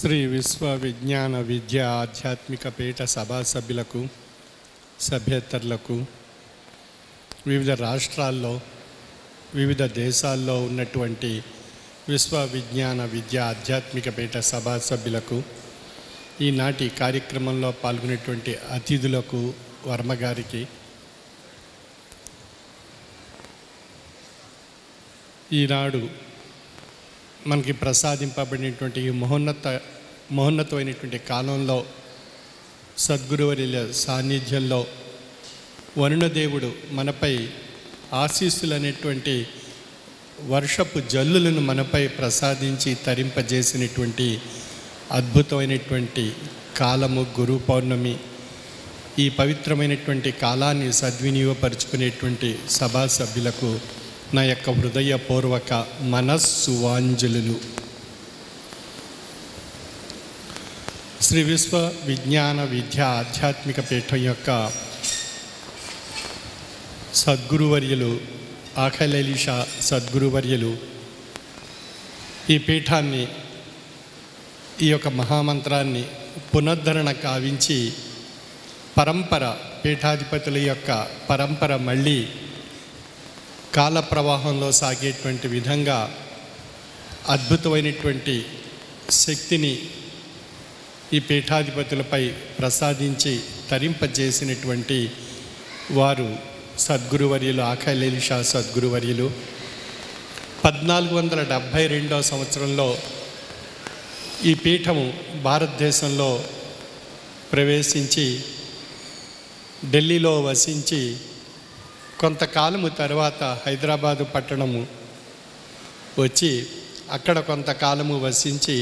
శ్రీ విశ్వ విజ్ఞాన విద్య ఆధ్యాత్మిక పీఠ సభా సభ్యులకు సభ్యేతరులకు వివిధ రాష్ట్రాల్లో వివిధ దేశాల్లో ఉన్నటువంటి విశ్వ విజ్ఞాన విద్య ఆధ్యాత్మిక పీఠ సభా సభ్యులకు ఈనాటి కార్యక్రమంలో పాల్గొనేటువంటి అతిథులకు వర్మగారికి ఈనాడు మనకి ప్రసాదింపబడినటువంటి ఈ మహోన్నతమైనటువంటి కాలంలో సద్గురువర్యుల సాన్నిధ్యంలో వరుణదేవుడు మనపై ఆశీస్సులు అనేటువంటి వర్షపు జల్లులను మనపై ప్రసాదించి తరింపజేసినటువంటి అద్భుతమైనటువంటి కాలము గురు పౌర్ణమి. ఈ పవిత్రమైనటువంటి కాలాన్ని సద్వినియోగపరుచుకునేటువంటి సభా సభ్యులకు నా యొక్క హృదయపూర్వక మనస్సువాంజలులు. శ్రీ విశ్వ విజ్ఞాన విద్య ఆధ్యాత్మిక పీఠం యొక్క సద్గురువర్యులు ఆఖైలేలీష సద్గురువర్యులు ఈ పీఠాన్ని, ఈ యొక్క మహామంత్రాన్ని పునరుద్ధరణ కావించి పీఠాధిపతుల యొక్క పరంపర మళ్ళీ కాల ప్రవాహంలో సాగేటువంటి విధంగా అద్భుతమైనటువంటి శక్తిని ఈ పీఠాధిపతులపై ప్రసాదించి తరింపజేసినటువంటి వారు సద్గురువర్యులు ఆఖైలేలీష సద్గురువర్యులు. 1472 సంవత్సరంలో ఈ పీఠము భారతదేశంలో ప్రవేశించి ఢిల్లీలో వసించి కొంతకాలము తర్వాత హైదరాబాదు పట్టణము వచ్చి అక్కడ కొంతకాలము వసించి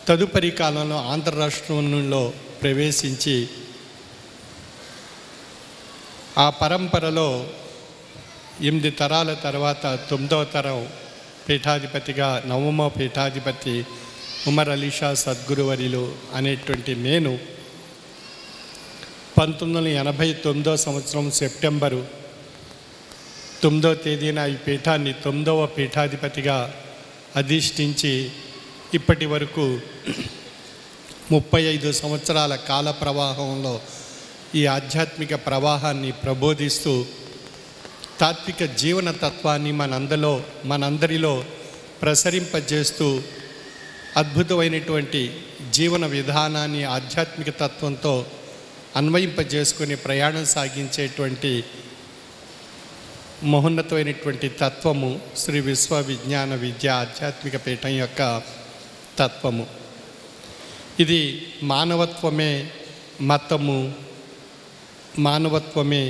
తదుపరి కాలంలో ఆంధ్ర రాష్ట్రంలో ప్రవేశించి ఆ పరంపరలో 8 తరాల తర్వాత 9వ తరం పీఠాధిపతిగా నవమ పీఠాధిపతి ఉమర్ అలీ షా సద్గురువర్యులు అనేటువంటి నేను 1989 సంవత్సరం సెప్టెంబరు 9వ తేదీన ఈ పీఠాన్ని 9వ పీఠాధిపతిగా అధిష్ఠించి ఇప్పటి వరకు 35 సంవత్సరాల కాల ప్రవాహంలో ఈ ఆధ్యాత్మిక ప్రవాహాన్ని ప్రబోధిస్తూ తాత్విక జీవన తత్వాన్ని మనందరిలో ప్రసరింపజేస్తూ అద్భుతమైనటువంటి జీవన విధానాన్ని ఆధ్యాత్మిక తత్వంతో అన్వయింపజేసుకొని ప్రయాణం సాగించేటువంటి మహోన్నతమైనటువంటి తత్వము శ్రీ విశ్వ విజ్ఞాన విద్య ఆధ్యాత్మిక పీఠం యొక్క తత్వము. ఇది మానవత్వమే మతము, మానవత్వమే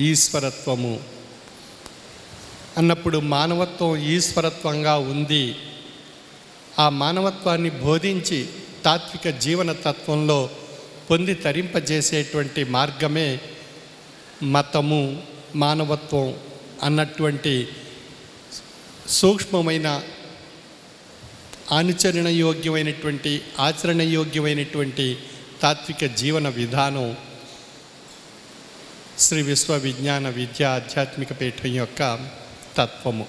ఈశ్వరత్వము అన్నప్పుడు మానవత్వం ఈశ్వరత్వంగా ఉంది. ఆ మానవత్వాన్ని బోధించి తాత్విక జీవన తత్వంలో పొంది తరింపజేసేటువంటి మార్గమే మతము, మానవత్వం అన్నటువంటి సూక్ష్మమైన ఆచరణయోగ్యమైనటువంటి తాత్విక జీవన విధానం శ్రీ విశ్వ విజ్ఞాన విద్య ఆధ్యాత్మిక పీఠం యొక్క తత్వము.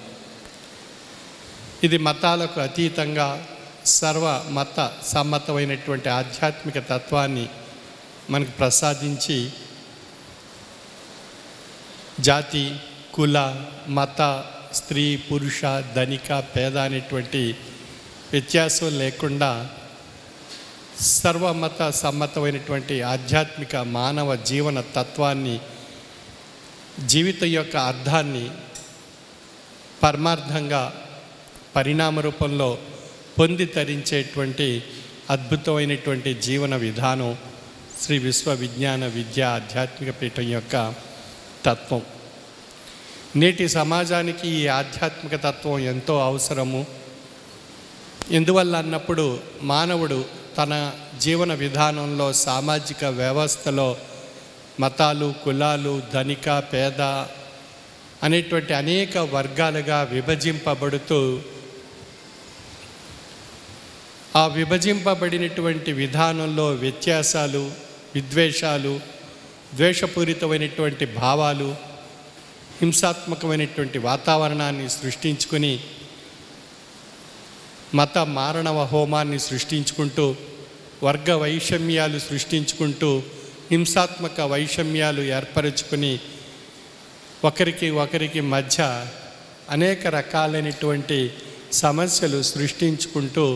ఇది మతాలకు అతీతంగా సర్వమత సమ్మతమైనటువంటి ఆధ్యాత్మిక తత్వాన్ని మనకు ప్రసాదించి జాతి, కుల, మత, స్త్రీ, పురుష, ధనిక, పేద అనేటువంటి వ్యత్యాసం లేకుండా సర్వమత సమ్మతమైనటువంటి ఆధ్యాత్మిక మానవ జీవన తత్వాన్ని, జీవితం యొక్క అర్థాన్ని పరమార్థంగా పరిణామ రూపంలో పొంది తరించేటువంటి అద్భుతమైనటువంటి జీవన విధానం శ్రీ విశ్వ విజ్ఞాన విద్య ఆధ్యాత్మిక పీఠం యొక్క తత్వం. నేటి సమాజానికి ఈ ఆధ్యాత్మిక తత్వం ఎంతో అవసరము. ఎందువల్ల అన్నప్పుడు మానవుడు తన జీవన విధానంలో సామాజిక వ్యవస్థలో మతాలు, కులాలు, ధనిక, పేద అనేటువంటి అనేక వర్గాలుగా విభజింపబడుతూ ఆ విభజింపబడినటువంటి విధానంలో వ్యత్యాసాలు, విద్వేషాలు, ద్వేషపూరితమైనటువంటి భావాలు, హింసాత్మకమైనటువంటి వాతావరణాన్ని సృష్టించుకొని మత మారణవ హోమాన్ని సృష్టించుకుంటూ, వర్గ వైషమ్యాలు సృష్టించుకుంటూ, హింసాత్మక వైషమ్యాలు ఏర్పరచుకుని ఒకరికి మధ్య అనేక రకాలైనటువంటి సమస్యలు సృష్టించుకుంటూ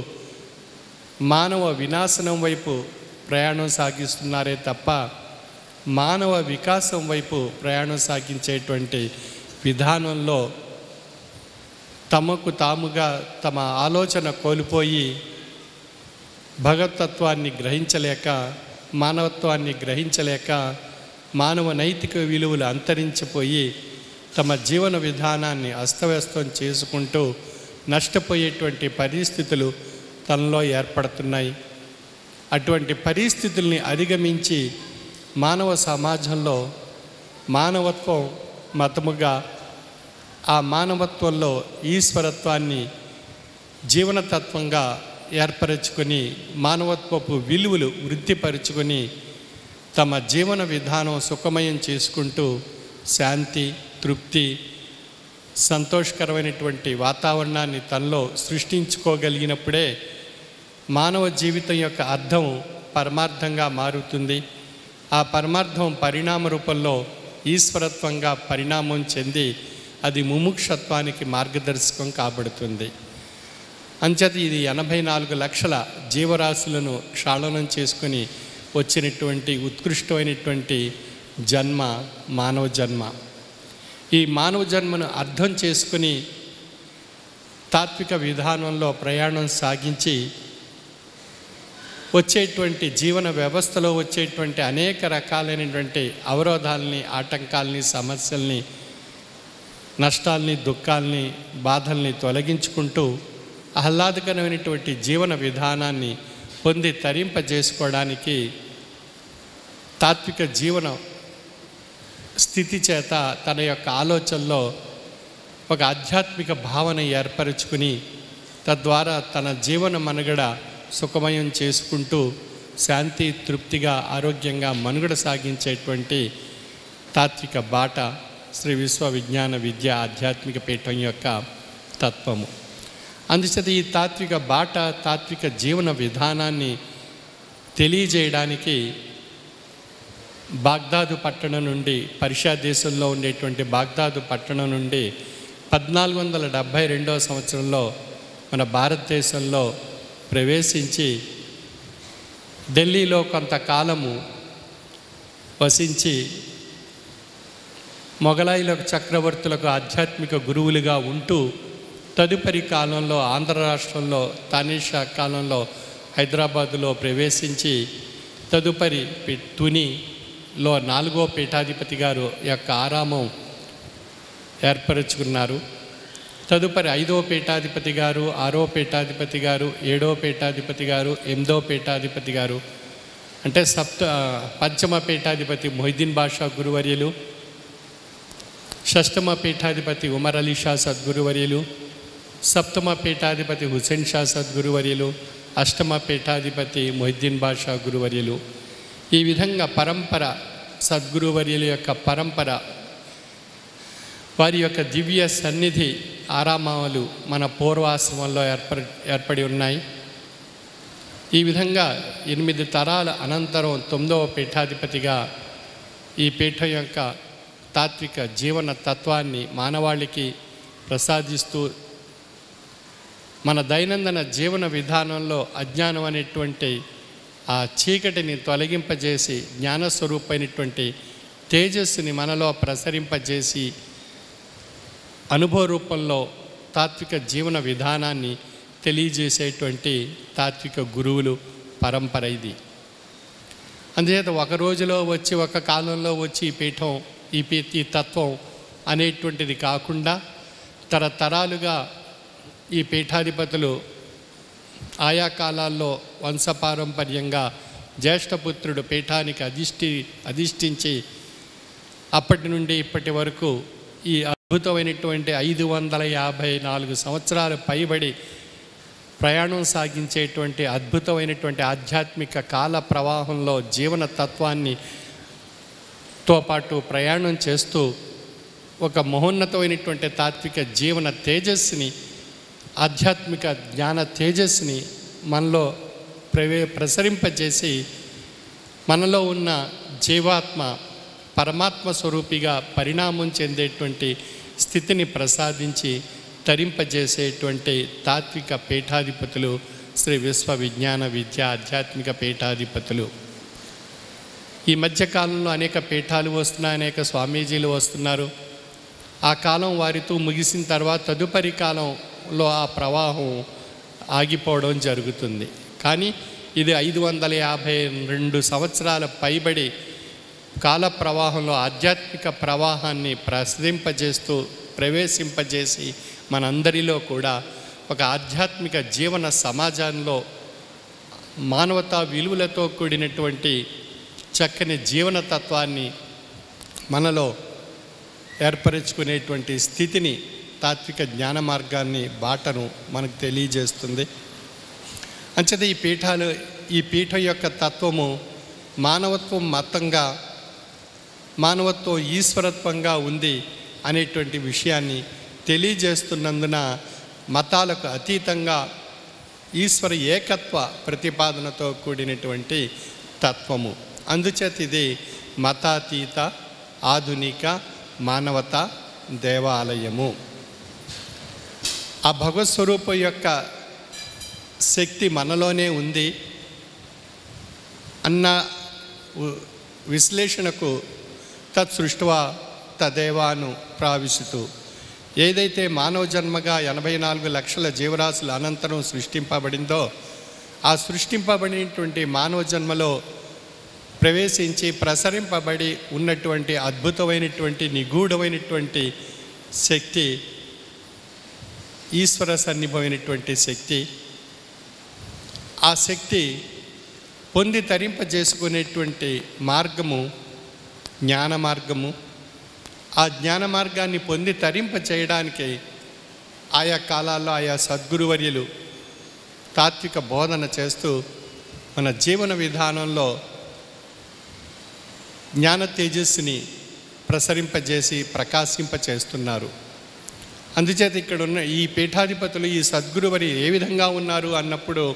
మానవ వినాశనం వైపు ప్రయాణం సాగిస్తున్నారే తప్ప మానవ వికాసం వైపు ప్రయాణం సాగించేటువంటి విధానంలో తమకు తాముగా తమ ఆలోచన కోల్పోయి భగవతత్వాన్ని గ్రహించలేక, మానవత్వాన్ని గ్రహించలేక, మానవ నైతిక విలువలు అంతరించిపోయి తమ జీవన విధానాన్ని అస్తవ్యస్తం చేసుకుంటూ నష్టపోయేటువంటి పరిస్థితులు తనలో ఏర్పడుతున్నాయి. అటువంటి పరిస్థితుల్ని అధిగమించి మానవ సమాజంలో మానవత్వం మతముగా, ఆ మానవత్వంలో ఈశ్వరత్వాన్ని జీవనతత్వంగా ఏర్పరచుకొని మానవత్వపు విలువలు వృద్ధిపరుచుకొని తమ జీవన విధానం సుఖమయం చేసుకుంటూ శాంతి, తృప్తి, సంతోషకరమైనటువంటి వాతావరణాన్ని తనలో సృష్టించుకోగలిగినప్పుడే మానవ జీవితం యొక్క అర్థం పరమార్థంగా మారుతుంది. ఆ పరమార్థం పరిణామ రూపంలో ఈశ్వరత్వంగా పరిణామం చెంది అది ముముక్షత్వానికి మార్గదర్శకం కాబడుతుంది. అంచేత ఇది 84 లక్షల జీవరాశులను క్షాళనం చేసుకొని వచ్చినటువంటి ఉత్కృష్టమైనటువంటి జన్మ మానవ జన్మ. ఈ మానవ జన్మను అర్థం చేసుకుని తాత్విక విధానంలో ప్రయాణం సాగించి వచ్చేటువంటి జీవన వ్యవస్థలో వచ్చేటువంటి అనేక రకాలైనటువంటి అవరోధాలని, ఆటంకాలని, సమస్యల్ని, నష్టాల్ని, దుఃఖాల్ని, బాధల్ని తొలగించుకుంటూ ఆహ్లాదకరమైనటువంటి జీవన విధానాన్ని పొంది తరింపజేసుకోవడానికి తాత్విక జీవన స్థితి చేత తన యొక్క ఆలోచనలో ఒక ఆధ్యాత్మిక భావన ఏర్పరచుకుని తద్వారా తన జీవన మనుగడ సుఖమయం చేసుకుంటూ శాంతి, తృప్తిగా, ఆరోగ్యంగా మనుగడ సాగించేటువంటి తాత్విక బాట శ్రీ విశ్వ విజ్ఞాన విద్య ఆధ్యాత్మిక పీఠం యొక్క తత్వము. అందుచేత ఈ తాత్విక బాట, తాత్విక జీవన విధానాన్ని తెలియజేయడానికి బాగ్దాదు పట్టణం నుండి, పర్షియా దేశంలో ఉండేటువంటి బాగ్దాదు పట్టణం నుండి 1472వ సంవత్సరంలో మన భారతదేశంలో ప్రవేశించి ఢిల్లీలో కొంతకాలము వసించి మొఘలాయులకు, చక్రవర్తులకు ఆధ్యాత్మిక గురువులుగా ఉంటూ తదుపరి కాలంలో ఆంధ్ర రాష్ట్రంలో తానీషా కాలంలో హైదరాబాదులో ప్రవేశించి తదుపరి తునిలో 4వ పీఠాధిపతి గారు యొక్క ఆరామం ఏర్పరచుకున్నారు. తదుపరి 5వ పీఠాధిపతి గారు, 6వ పీఠాధిపతి గారు, 7వ పీఠాధిపతి గారు, 8వ పీఠాధిపతి గారు, అంటే పంచమ పీఠాధిపతి మొహిద్దీన్ బాషా గురువర్యులు, షష్టమ పీఠాధిపతి ఉమర్ అలీ షా సద్గురువర్యులు, సప్తమ పీఠాధిపతి హుసేన్ షా సద్గురువర్యులు, అష్టమ పీఠాధిపతి మొహిద్దీన్ బాషా గురువర్యులు. ఈ విధంగా పరంపర సద్గురువర్యుల యొక్క పరంపర, వారి యొక్క దివ్య సన్నిధి ఆరామాలు మన పూర్వాశ్రమంలో ఏర్పడి ఉన్నాయి. ఈ విధంగా 8 తరాల అనంతరం 9వ పీఠాధిపతిగా ఈ పీఠం యొక్క తాత్విక జీవన తత్వాన్ని మానవాళికి ప్రసాదిస్తూ మన దైనందిన జీవన విధానంలో అజ్ఞానం అనేటువంటి ఆ చీకటిని తొలగింపజేసి జ్ఞానస్వరూపమైనటువంటి తేజస్సుని మనలో ప్రసరింపజేసి అనుభవ రూపంలో తాత్విక జీవన విధానాన్ని తెలియజేసేటువంటి తాత్విక గురువులు పరంపర ఇది. అందుచేత ఒక రోజులో వచ్చి, ఒక కాలంలో వచ్చి ఈ పీఠం, ఈ తత్వం అనేటువంటిది కాకుండా తరతరాలుగా ఈ పీఠాధిపతులు ఆయా కాలాల్లో వంశపారంపర్యంగా జ్యేష్ఠపుత్రుడు పీఠానికి అధిష్ఠించి అప్పటి నుండి ఇప్పటి వరకు ఈ అద్భుతమైనటువంటి 554 సంవత్సరాలు పైబడి ప్రయాణం సాగించేటువంటి అద్భుతమైనటువంటి ఆధ్యాత్మిక కాల ప్రవాహంలో జీవన తత్వాన్ని తో పాటు ప్రయాణం చేస్తూ ఒక మహోన్నతమైనటువంటి తాత్విక జీవన తేజస్సుని ఆధ్యాత్మిక జ్ఞాన తేజస్సుని మనలో ప్రసరింపజేసి మనలో ఉన్న జీవాత్మ పరమాత్మ స్వరూపిగా పరిణామం చెందేటువంటి స్థితిని ప్రసాదించి తరింపజేసేటువంటి తాత్విక పీఠాధిపతులు శ్రీ విశ్వ విజ్ఞాన విద్య ఆధ్యాత్మిక పీఠాధిపతులు. ఈ మధ్యకాలంలో అనేక పీఠాలు వస్తున్నాయి, అనేక స్వామీజీలు వస్తున్నారు. ఆ కాలం వారితో ముగిసిన తర్వాత తదుపరి కాలంలో ఆ ప్రవాహం ఆగిపోవడం జరుగుతుంది. కానీ ఇది 552 సంవత్సరాల పైబడి కాల ప్రవాహంలో ఆధ్యాత్మిక ప్రవాహాన్ని ప్రవేశింపజేసి మనందరిలో కూడా ఒక ఆధ్యాత్మిక జీవన సమాజంలో మానవతా విలువలతో కూడినటువంటి చక్కని జీవన తత్వాన్ని మనలో ఏర్పరచుకునేటువంటి స్థితిని తాత్విక జ్ఞాన మార్గాన్ని బాటను మనకు తెలియజేస్తుంది. అంచేత ఈ పీఠం యొక్క తత్వము మానవత్వం మతంగా, మానవత్వం ఈశ్వరత్వంగా ఉంది అనేటువంటి విషయాన్ని తెలియజేస్తున్నందున మతాలకు అతీతంగా ఈశ్వర ఏకత్వ ప్రతిపాదనతో కూడినటువంటి తత్వము. అందుచేత ఇది మతాతీత ఆధునిక మానవతా దేవాలయము. ఆ భగవత్ స్వరూపం యొక్క శక్తి మనలోనే ఉంది అన్న విశ్లేషణకు తత్సృష్ట్వా తదేవాను ప్రావిశతు, ఏదైతే మానవ జన్మగా 84 లక్షల జీవరాశుల అనంతరం సృష్టింపబడిందో ఆ సృష్టింపబడినటువంటి మానవ జన్మలో ప్రవేశించి ప్రసరింపబడి ఉన్నటువంటి అద్భుతమైనటువంటి నిగూఢమైనటువంటి శక్తి ఈశ్వర సన్నిభమైనటువంటి శక్తి. ఆ శక్తి పొంది తరింపజేసుకునేటువంటి మార్గము జ్ఞాన మార్గము. ఆ జ్ఞాన మార్గాన్ని పొంది తరింప చేయడానికి ఆయా కాలాల్లో ఆయా సద్గురువర్యులు తాత్విక బోధన చేస్తూ మన జీవన విధానంలో జ్ఞాన తేజస్సుని ప్రసరింపజేసి ప్రకాశింపచేస్తున్నారు. అందుచేత ఇక్కడ ఉన్న ఈ పీఠాధిపతులు ఈ సద్గురువరి ఏ విధంగా ఉన్నారు అన్నప్పుడు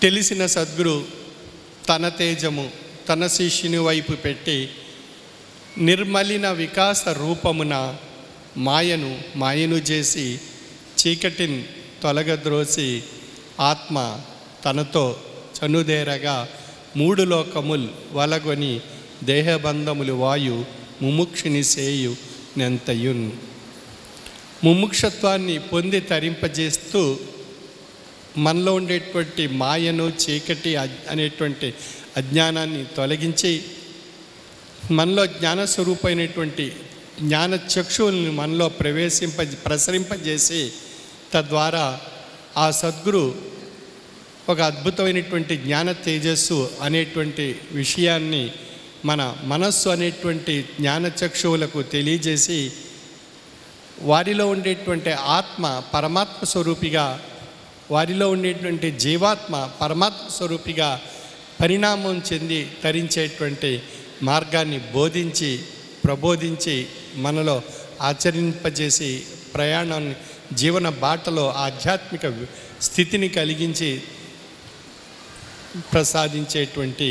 తెలిసిన సద్గురు తన తేజము తన శిష్యుని వైపు పెట్టి నిర్మలిన వికాస రూపమున మాయను చేసి చీకటిని తొలగద్రోసి ఆత్మ తనతో చనుదేరగా 3 లోకముల్ వలగొని దేహబంధములు వాయు ముముక్షుని సేయు నెంతయున్. ముముక్షత్వాన్ని పొంది తరింపజేస్తూ మనలో ఉండేటువంటి మాయను చీకటి అనేటువంటి అజ్ఞానాన్ని తొలగించి మనలో జ్ఞానస్వరూపమైనటువంటి జ్ఞాన చక్షువుల్ని మనలో ప్రసరింపజేసి తద్వారా ఆ సద్గురు ఒక అద్భుతమైనటువంటి జ్ఞాన తేజస్సు అనేటువంటి విషయాన్ని మన మనస్సు అనేటువంటి జ్ఞాన చక్షువులకు తెలియజేసి వారిలో ఉండేటువంటి ఆత్మ పరమాత్మ స్వరూపిగా, వారిలో ఉండేటువంటి జీవాత్మ పరమాత్మ స్వరూపిగా పరిణామం చెంది తరించేటువంటి మార్గాన్ని ప్రబోధించి మనలో ఆచరింపజేసి ప్రయాణాన్ని జీవన బాటలో ఆధ్యాత్మిక స్థితిని కలిగించి ప్రసాదించేటువంటి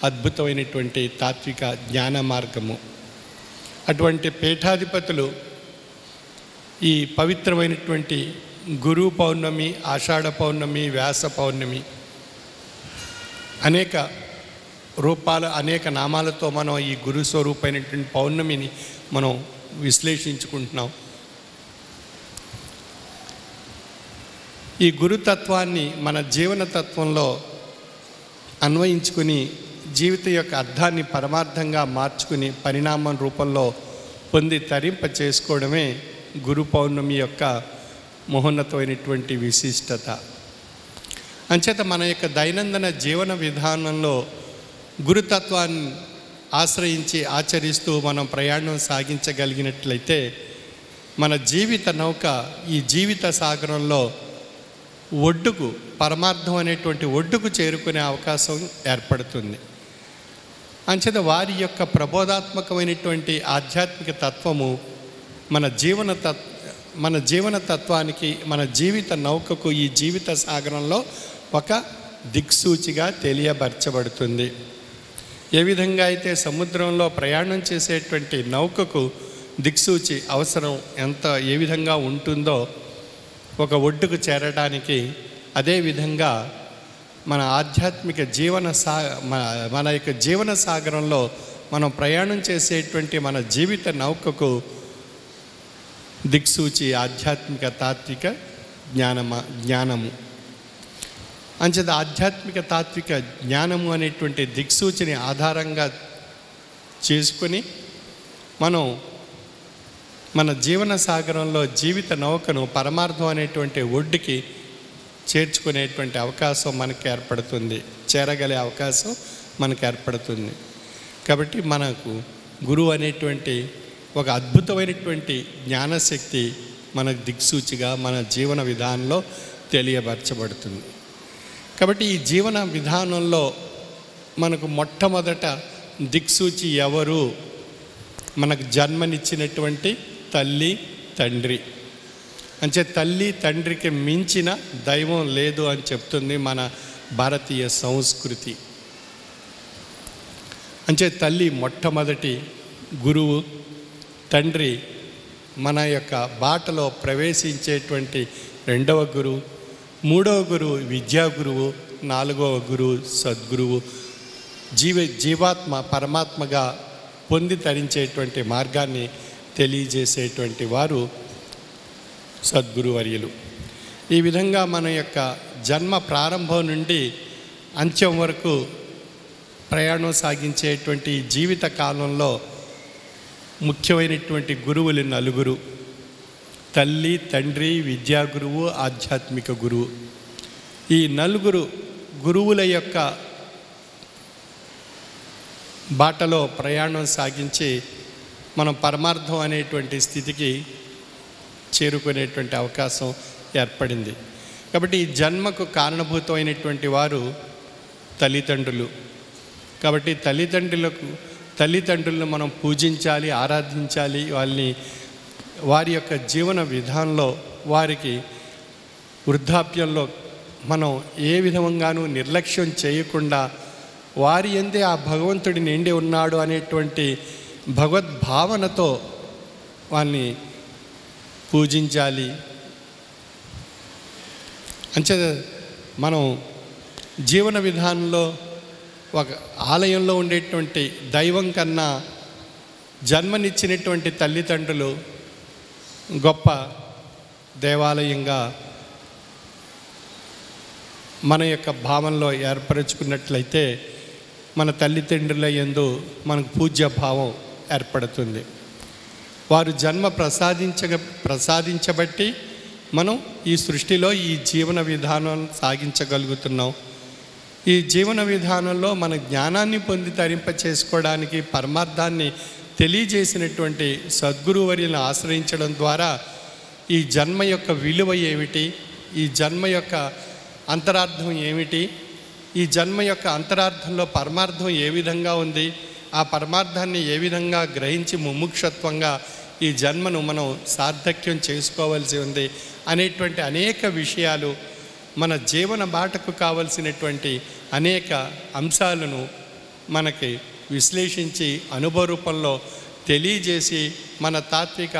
అద్భుతమైనటువంటి తాత్విక జ్ఞాన మార్గము. అటువంటి పీఠాధిపతులు ఈ పవిత్రమైనటువంటి గురు పౌర్ణమి, ఆషాఢ పౌర్ణమి, వ్యాస పౌర్ణమి అనేక అనేక నామాలతో మనం ఈ గురు స్వరూపమైనటువంటి పౌర్ణమిని మనం విశ్లేషించుకుంటున్నాం. ఈ గురుతత్వాన్ని మన జీవన తత్వంలో అన్వయించుకుని జీవితం యొక్క అర్థాన్ని పరమార్థంగా మార్చుకుని పరిణామం రూపంలో పొంది తరింప చేసుకోవడమే గురు పౌర్ణమి యొక్క మహోన్నతమైనటువంటి విశిష్టత. అంచేత మన యొక్క దైనందిన జీవన విధానంలో గురుతత్వాన్ని ఆశ్రయించి ఆచరిస్తూ మనం ప్రయాణం సాగించగలిగినట్లయితే మన జీవిత నౌక ఈ జీవిత సాగరంలో ఒడ్డుకు పరమార్థం అనేటువంటి ఒడ్డుకు చేరుకునే అవకాశం ఏర్పడుతుంది. అంచేత వారి యొక్క ప్రబోధాత్మకమైనటువంటి ఆధ్యాత్మిక తత్వము మన జీవన మన జీవన తత్వానికి, మన జీవిత నౌకకు, ఈ జీవిత సాగరంలో ఒక దిక్సూచిగా తెలియబరచబడుతుంది. ఏ విధంగా అయితే సముద్రంలో ప్రయాణం చేసేటువంటి నౌకకు దిక్సూచి అవసరం ఏ విధంగా ఉంటుందో ఒక ఒడ్డుకు చేరడానికి, అదేవిధంగా మన ఆధ్యాత్మిక మన యొక్క జీవన సాగరంలో మనం ప్రయాణం చేసేటువంటి మన జీవిత నౌకకు దిక్సూచి ఆధ్యాత్మిక తాత్విక జ్ఞానము. అంచేత ఆధ్యాత్మిక తాత్విక జ్ఞానము అనేటువంటి దిక్సూచిని ఆధారంగా చేసుకొని మనం మన జీవన సాగరంలో జీవిత నౌకను పరమార్థం అనేటువంటి ఒడ్డుకి చేర్చుకునేటువంటి అవకాశం మనకు ఏర్పడుతుంది, చేరగలే అవకాశం మనకు ఏర్పడుతుంది. కాబట్టి మనకు గురువు అనేటువంటి ఒక అద్భుతమైనటువంటి జ్ఞానశక్తి మనకు దిక్సూచిగా మన జీవన విధానంలో తెలియపరచబడుతుంది. కాబట్టి ఈ జీవన విధానంలో మనకు మొట్టమొదట దిక్సూచి ఎవరు? మనకు జన్మనిచ్చినటువంటి తల్లి తండ్రి. అంటే తల్లి తండ్రికి మించిన దైవం లేదు అని చెప్తుంది మన భారతీయ సంస్కృతి. అంటే తల్లి మొట్టమొదటి గురువు, తండ్రి మన యొక్క బాటలో ప్రవేశించేటువంటి రెండవ గురువు, మూడవ గురువు విద్యా గురువు, నాలుగవ గురువు సద్గురువు. జీవాత్మ పరమాత్మగా పొంది తరించేటువంటి మార్గాన్ని తెలియజేసేటువంటి వారు సద్గురువర్యులు. ఈ విధంగా మన యొక్క జన్మ ప్రారంభం నుండి అంత్యం వరకు ప్రయాణం సాగించేటువంటి జీవిత కాలంలో ముఖ్యమైనటువంటి గురువులు నలుగురు: తల్లి, తండ్రి, విద్యా గురువు, ఆధ్యాత్మిక గురువు. ఈ నలుగురు గురువుల యొక్క బాటలో ప్రయాణం సాగించి మనం పరమార్థం అనేటువంటి స్థితికి చేరుకునేటువంటి అవకాశం ఏర్పడింది. కాబట్టి ఈ జన్మకు కారణభూతమైనటువంటి వారు తల్లిదండ్రులు. కాబట్టి తల్లిదండ్రులను మనం పూజించాలి, ఆరాధించాలి. వారి యొక్క జీవన విధానంలో వారికి వృద్ధాప్యంలో మనం ఏ విధంగానూ నిర్లక్ష్యం చేయకుండా వారి యందే ఆ భగవంతుడి నిండి ఉన్నాడు అనేటువంటి భగవద్భావనతో వారిని పూజించాలి. అంతే మనం జీవన విధానంలో ఒక ఆలయంలో ఉండేటువంటి దైవం కన్నా జన్మనిచ్చినటువంటి తల్లిదండ్రులు గొప్ప దేవాలయంగా మన యొక్క భావంలో ఏర్పరచుకున్నట్లయితే మన తల్లిదండ్రుల యందు మనకు పూజ్య భావం ఏర్పడుతుంది. వారు జన్మ ప్రసాదించబట్టి మనం ఈ సృష్టిలో ఈ జీవన విధానం సాగించగలుగుతున్నాం. ఈ జీవన విధానంలో మన జ్ఞానాన్ని పొంది తరింప చేసుకోవడానికి పరమార్థాన్ని తెలియజేసినటువంటి సద్గురువర్యులను ఆశ్రయించడం ద్వారా ఈ జన్మ యొక్క విలువ ఏమిటి, ఈ జన్మ యొక్క అంతరార్థం ఏమిటి, ఈ జన్మ యొక్క అంతరార్థంలో పరమార్థం ఏ విధంగా ఉంది, ఆ పరమార్థాన్ని ఏ విధంగా గ్రహించి ముముక్షత్వంగా ఈ జన్మను మనం సార్థక్యం చేసుకోవాల్సి ఉంది అనేటువంటి అనేక విషయాలు, మన జీవన బాటకు కావలసినటువంటి అనేక అంశాలను మనకి విశ్లేషించి అనుభవ రూపంలో తెలియజేసి మన తాత్విక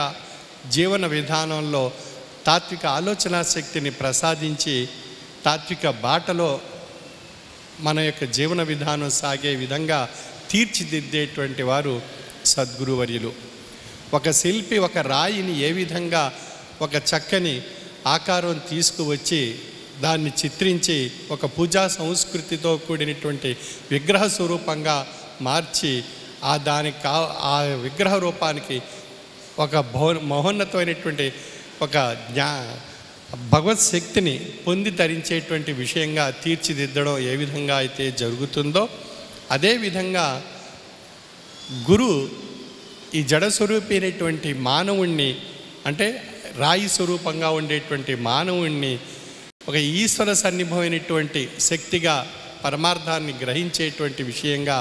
జీవన విధానంలో తాత్విక ఆలోచనా శక్తిని ప్రసాదించి తాత్విక బాటలో మన యొక్క జీవన విధానం సాగే విధంగా తీర్చిదిద్దేటువంటి వారు సద్గురువర్యులు. ఒక శిల్పి ఒక రాయిని ఏ విధంగా ఒక చక్కని ఆకారం తీసుకువచ్చి దాన్ని చిత్రించి ఒక పూజా సంస్కృతితో కూడినటువంటి విగ్రహ స్వరూపంగా మార్చి ఆ విగ్రహ రూపానికి ఒక మహోన్నతమైనటువంటి ఒక భగవత్ శక్తిని పొంది తరించేటువంటి విషయంగా తీర్చిదిద్దడం ఏ విధంగా అయితే జరుగుతుందో అదేవిధంగా గురువు ఈ జడస్వరూపి అయినటువంటి మానవుణ్ణి, అంటే రాయి స్వరూపంగా ఉండేటువంటి మానవుణ్ణి ఒక ఈశ్వర సన్నిభమైనటువంటి శక్తిగా పరమార్థాన్ని గ్రహించేటువంటి విషయంగా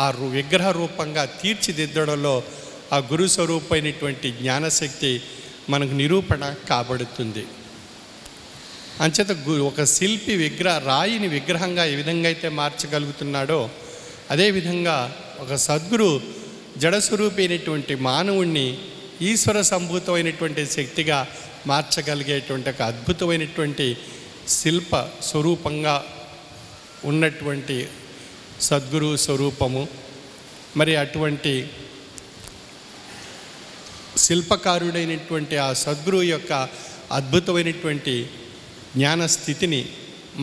ఆ విగ్రహ రూపంగా తీర్చిదిద్దడంలో ఆ గురు స్వరూపమైనటువంటి జ్ఞానశక్తి మనకు నిరూపణ కాబడుతుంది. అంచేత ఒక శిల్పి రాయిని విగ్రహంగా ఏ విధంగా అయితే మార్చగలుగుతున్నాడో అదేవిధంగా ఒక సద్గురు జడస్వరూపి అయినటువంటి మానవుణ్ణి ఈశ్వర సంభూతమైనటువంటి శక్తిగా మార్చగలిగేటువంటి ఒక అద్భుతమైనటువంటి శిల్ప స్వరూపంగా ఉన్నటువంటి సద్గురు స్వరూపము. మరి అటువంటి శిల్పకారుడైనటువంటి ఆ సద్గురువు యొక్క అద్భుతమైనటువంటి జ్ఞాన స్థితిని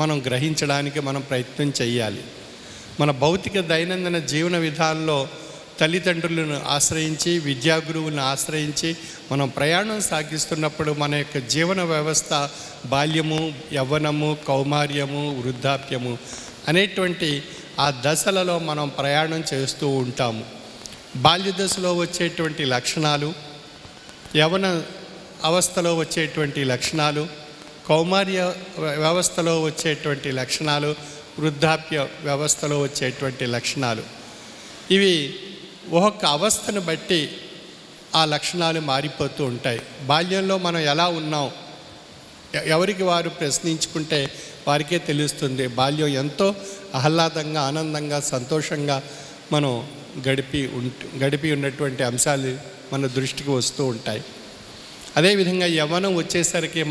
మనం గ్రహించడానికి మనం ప్రయత్నం చేయాలి. మన భౌతిక దైనందిన జీవన విధానంలో తల్లిదండ్రులను ఆశ్రయించి విద్యాగురువులను ఆశ్రయించి మనం ప్రయాణం సాగిస్తున్నప్పుడు మన యొక్క జీవన వ్యవస్థ బాల్యము, యవ్వనము, కౌమార్యము, వృద్ధాప్యము అనేటువంటి ఆ దశలలో మనం ప్రయాణం చేస్తూ ఉంటాము. బాల్య దశలో వచ్చేటువంటి లక్షణాలు, యవ్వన అవస్థలో వచ్చేటువంటి లక్షణాలు, కౌమార్య వ్యవస్థలో వచ్చేటువంటి లక్షణాలు, వృద్ధాప్య వ్యవస్థలో వచ్చేటువంటి లక్షణాలు, ఇవి ఒక్కొక్క అవస్థను బట్టి ఆ లక్షణాలు మారిపోతూ ఉంటాయి. బాల్యంలో మనం ఎలా ఉన్నాం ఎవరికి వారు ప్రశ్నించుకుంటే వారికే తెలుస్తుంది. బాల్యం ఎంతో ఆహ్లాదంగా, ఆనందంగా, సంతోషంగా మనం గడిపి ఉన్నటువంటి అంశాలు మన దృష్టికి వస్తూ ఉంటాయి. అదేవిధంగా యవ్వనం వచ్చేసరికి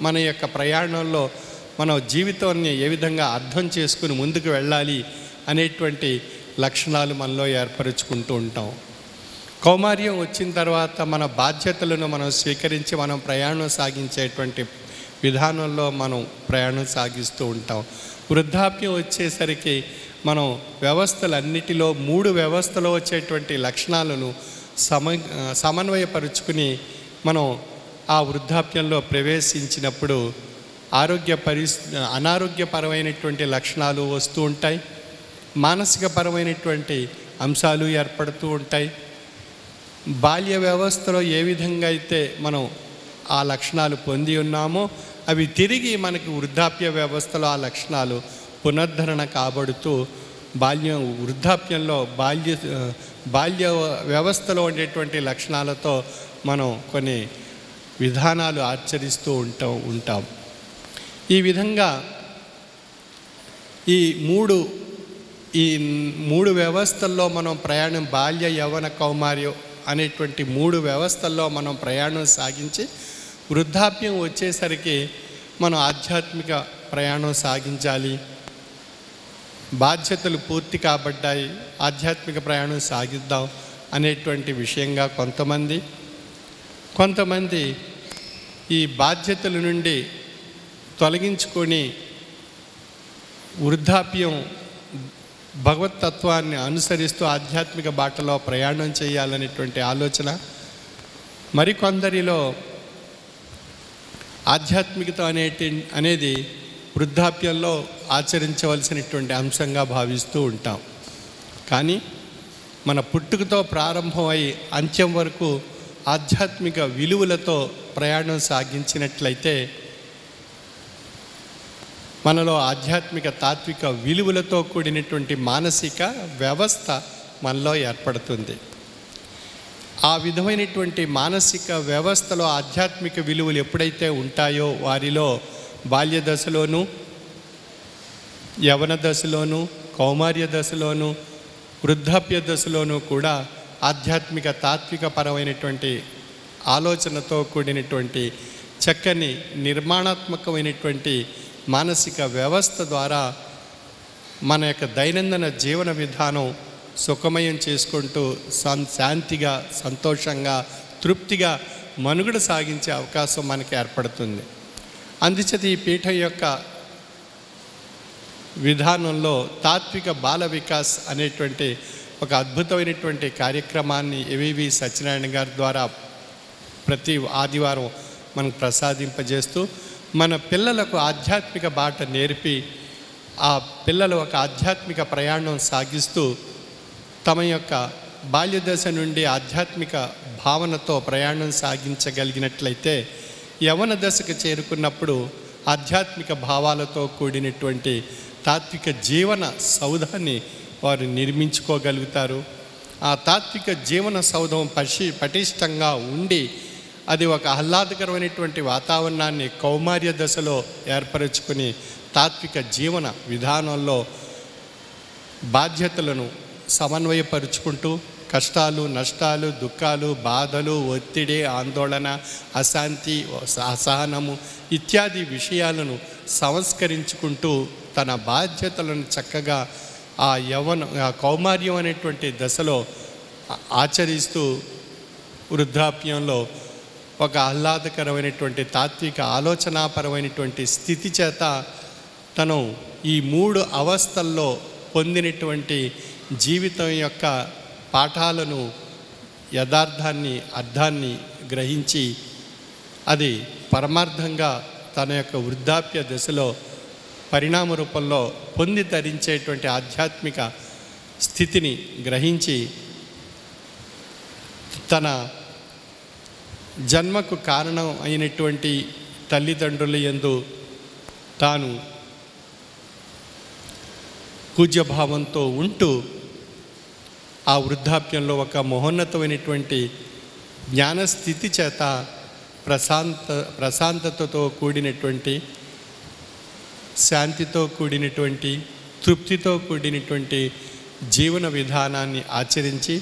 మన యొక్క ప్రయాణంలో మన జీవితాన్ని ఏ విధంగా అర్థం చేసుకుని ముందుకు వెళ్ళాలి అనేటువంటి లక్షణాలు మనలో ఏర్పరుచుకుంటూ ఉంటాం. కౌమార్యం వచ్చిన తర్వాత మన బాధ్యతలను మనం స్వీకరించి మనం ప్రయాణం సాగించేటువంటి విధానంలో మనం ప్రయాణం సాగిస్తూ ఉంటాం. వృద్ధాప్యం వచ్చేసరికి మనం వ్యవస్థలన్నిటిలో 3 వ్యవస్థలో వచ్చేటువంటి లక్షణాలను సమన్వయపరుచుకుని మనం ఆ వృద్ధాప్యంలో ప్రవేశించినప్పుడు అనారోగ్యపరమైనటువంటి లక్షణాలు వస్తూ ఉంటాయి, మానసికపరమైనటువంటి అంశాలు ఏర్పడుతూ ఉంటాయి. బాల్య వ్యవస్థలో ఏ విధంగా అయితే మనం ఆ లక్షణాలు పొంది ఉన్నామో అవి తిరిగి మనకి వృద్ధాప్య వ్యవస్థలో ఆ లక్షణాలు పునరుద్ధరణ కాబడుతూ వృద్ధాప్యంలో బాల్య వ్యవస్థలో ఉండేటువంటి లక్షణాలతో మనం కొన్ని విధానాలు ఆచరిస్తూ ఉంటాం. ఈ విధంగా ఈ మూడు వ్యవస్థల్లో మనం ప్రయాణం, బాల్య, యవ్వన, కౌమార్యం అనేటువంటి 3 వ్యవస్థల్లో మనం ప్రయాణం సాగించి వృద్ధాప్యం వచ్చేసరికి మనం ఆధ్యాత్మిక ప్రయాణం సాగించాలి. బాధ్యతలు పూర్తి కాబడ్డాయి, ఆధ్యాత్మిక ప్రయాణం సాగిద్దాం అనేటువంటి విషయంగా కొంతమంది ఈ బాధ్యతల నుండి తొలగించుకొని వృద్ధాప్యం భగవతత్వాన్ని అనుసరిస్తూ ఆధ్యాత్మిక బాటలో ప్రయాణం చేయాలనేటువంటి ఆలోచన, మరికొందరిలో ఆధ్యాత్మికత అనేది వృద్ధాప్యంలో ఆచరించవలసినటువంటి అంశంగా భావిస్తూ ఉంటాం. కానీ మన పుట్టుకతో ప్రారంభమై అంత్యం వరకు ఆధ్యాత్మిక విలువలతో ప్రయాణం సాగించినట్లయితే మనలో ఆధ్యాత్మిక తాత్విక విలువలతో కూడినటువంటి మానసిక వ్యవస్థ మనలో ఏర్పడుతుంది. ఆ విధమైనటువంటి మానసిక వ్యవస్థలో ఆధ్యాత్మిక విలువలు ఎప్పుడైతే ఉంటాయో వారిలో బాల్య దశలోనూ, యవ్వన దశలోనూ, కౌమార్య దశలోనూ, వృద్ధాప్య దశలోనూ కూడా ఆధ్యాత్మిక తాత్విక పరమైనటువంటి ఆలోచనతో కూడినటువంటి చక్కని నిర్మాణాత్మకమైనటువంటి మానసిక వ్యవస్థ ద్వారా మన యొక్క దైనందిన జీవన విధానం సుఖమయం చేసుకుంటూ శాంతిగా, సంతోషంగా, తృప్తిగా మనుగడ సాగించే అవకాశం మనకి ఏర్పడుతుంది. అందుచేత ఈ పీఠం యొక్క విధానంలో తాత్విక బాల వికాస్ అనేటువంటి ఒక అద్భుతమైనటువంటి కార్యక్రమాన్ని ఏవివి సత్యనారాయణ గారి ద్వారా ప్రతి ఆదివారం మనకు ప్రసాదింపజేస్తూ మన పిల్లలకు ఆధ్యాత్మిక బాట నేర్పి ఆ పిల్లలు ఒక ఆధ్యాత్మిక ప్రయాణం సాగిస్తూ తమ యొక్క బాల్యదశ నుండి ఆధ్యాత్మిక భావనతో ప్రయాణం సాగించగలిగినట్లయితే యవ్వన దశకు చేరుకున్నప్పుడు ఆధ్యాత్మిక భావాలతో కూడినటువంటి తాత్విక జీవన సౌధాన్ని వారు నిర్మించుకోగలుగుతారు. ఆ తాత్విక జీవన సౌధం పటిష్టంగా ఉండి అది ఒక ఆహ్లాదకరమైనటువంటి వాతావరణాన్ని కౌమార్య దశలో ఏర్పరచుకుని తాత్విక జీవన విధానంలో బాధ్యతలను సమన్వయపరుచుకుంటూ కష్టాలు, నష్టాలు, దుఃఖాలు, బాధలు, ఒత్తిడి, ఆందోళన, అశాంతి, అసహనము ఇత్యాది విషయాలను సంస్కరించుకుంటూ తన బాధ్యతలను చక్కగా ఆ కౌమార్యం అనేటువంటి దశలో ఆచరిస్తూ వృద్ధాప్యంలో ఒక ఆహ్లాదకరమైనటువంటి తాత్విక ఆలోచనాపరమైనటువంటి స్థితి చేత తను ఈ 3 అవస్థల్లో పొందినటువంటి జీవితం యొక్క పాఠాలను, యథార్థాన్ని, అర్థాన్ని గ్రహించి అది పరమార్థంగా తన యొక్క వృద్ధాప్య దశలో పరిణామ రూపంలో పొంది ధరించేటువంటి ఆధ్యాత్మిక స్థితిని గ్రహించి తన జన్మకు కారణం అయినటువంటి తల్లిదండ్రుల యందు తాను పూజ్యభావంతో ఉంటూ ఆ వృద్ధాప్యంలో ఒక మహోన్నతమైనటువంటి జ్ఞానస్థితి చేత ప్రశాంతతతో కూడినటువంటి, శాంతితో కూడినటువంటి, తృప్తితో కూడినటువంటి జీవన విధానాన్ని ఆచరించి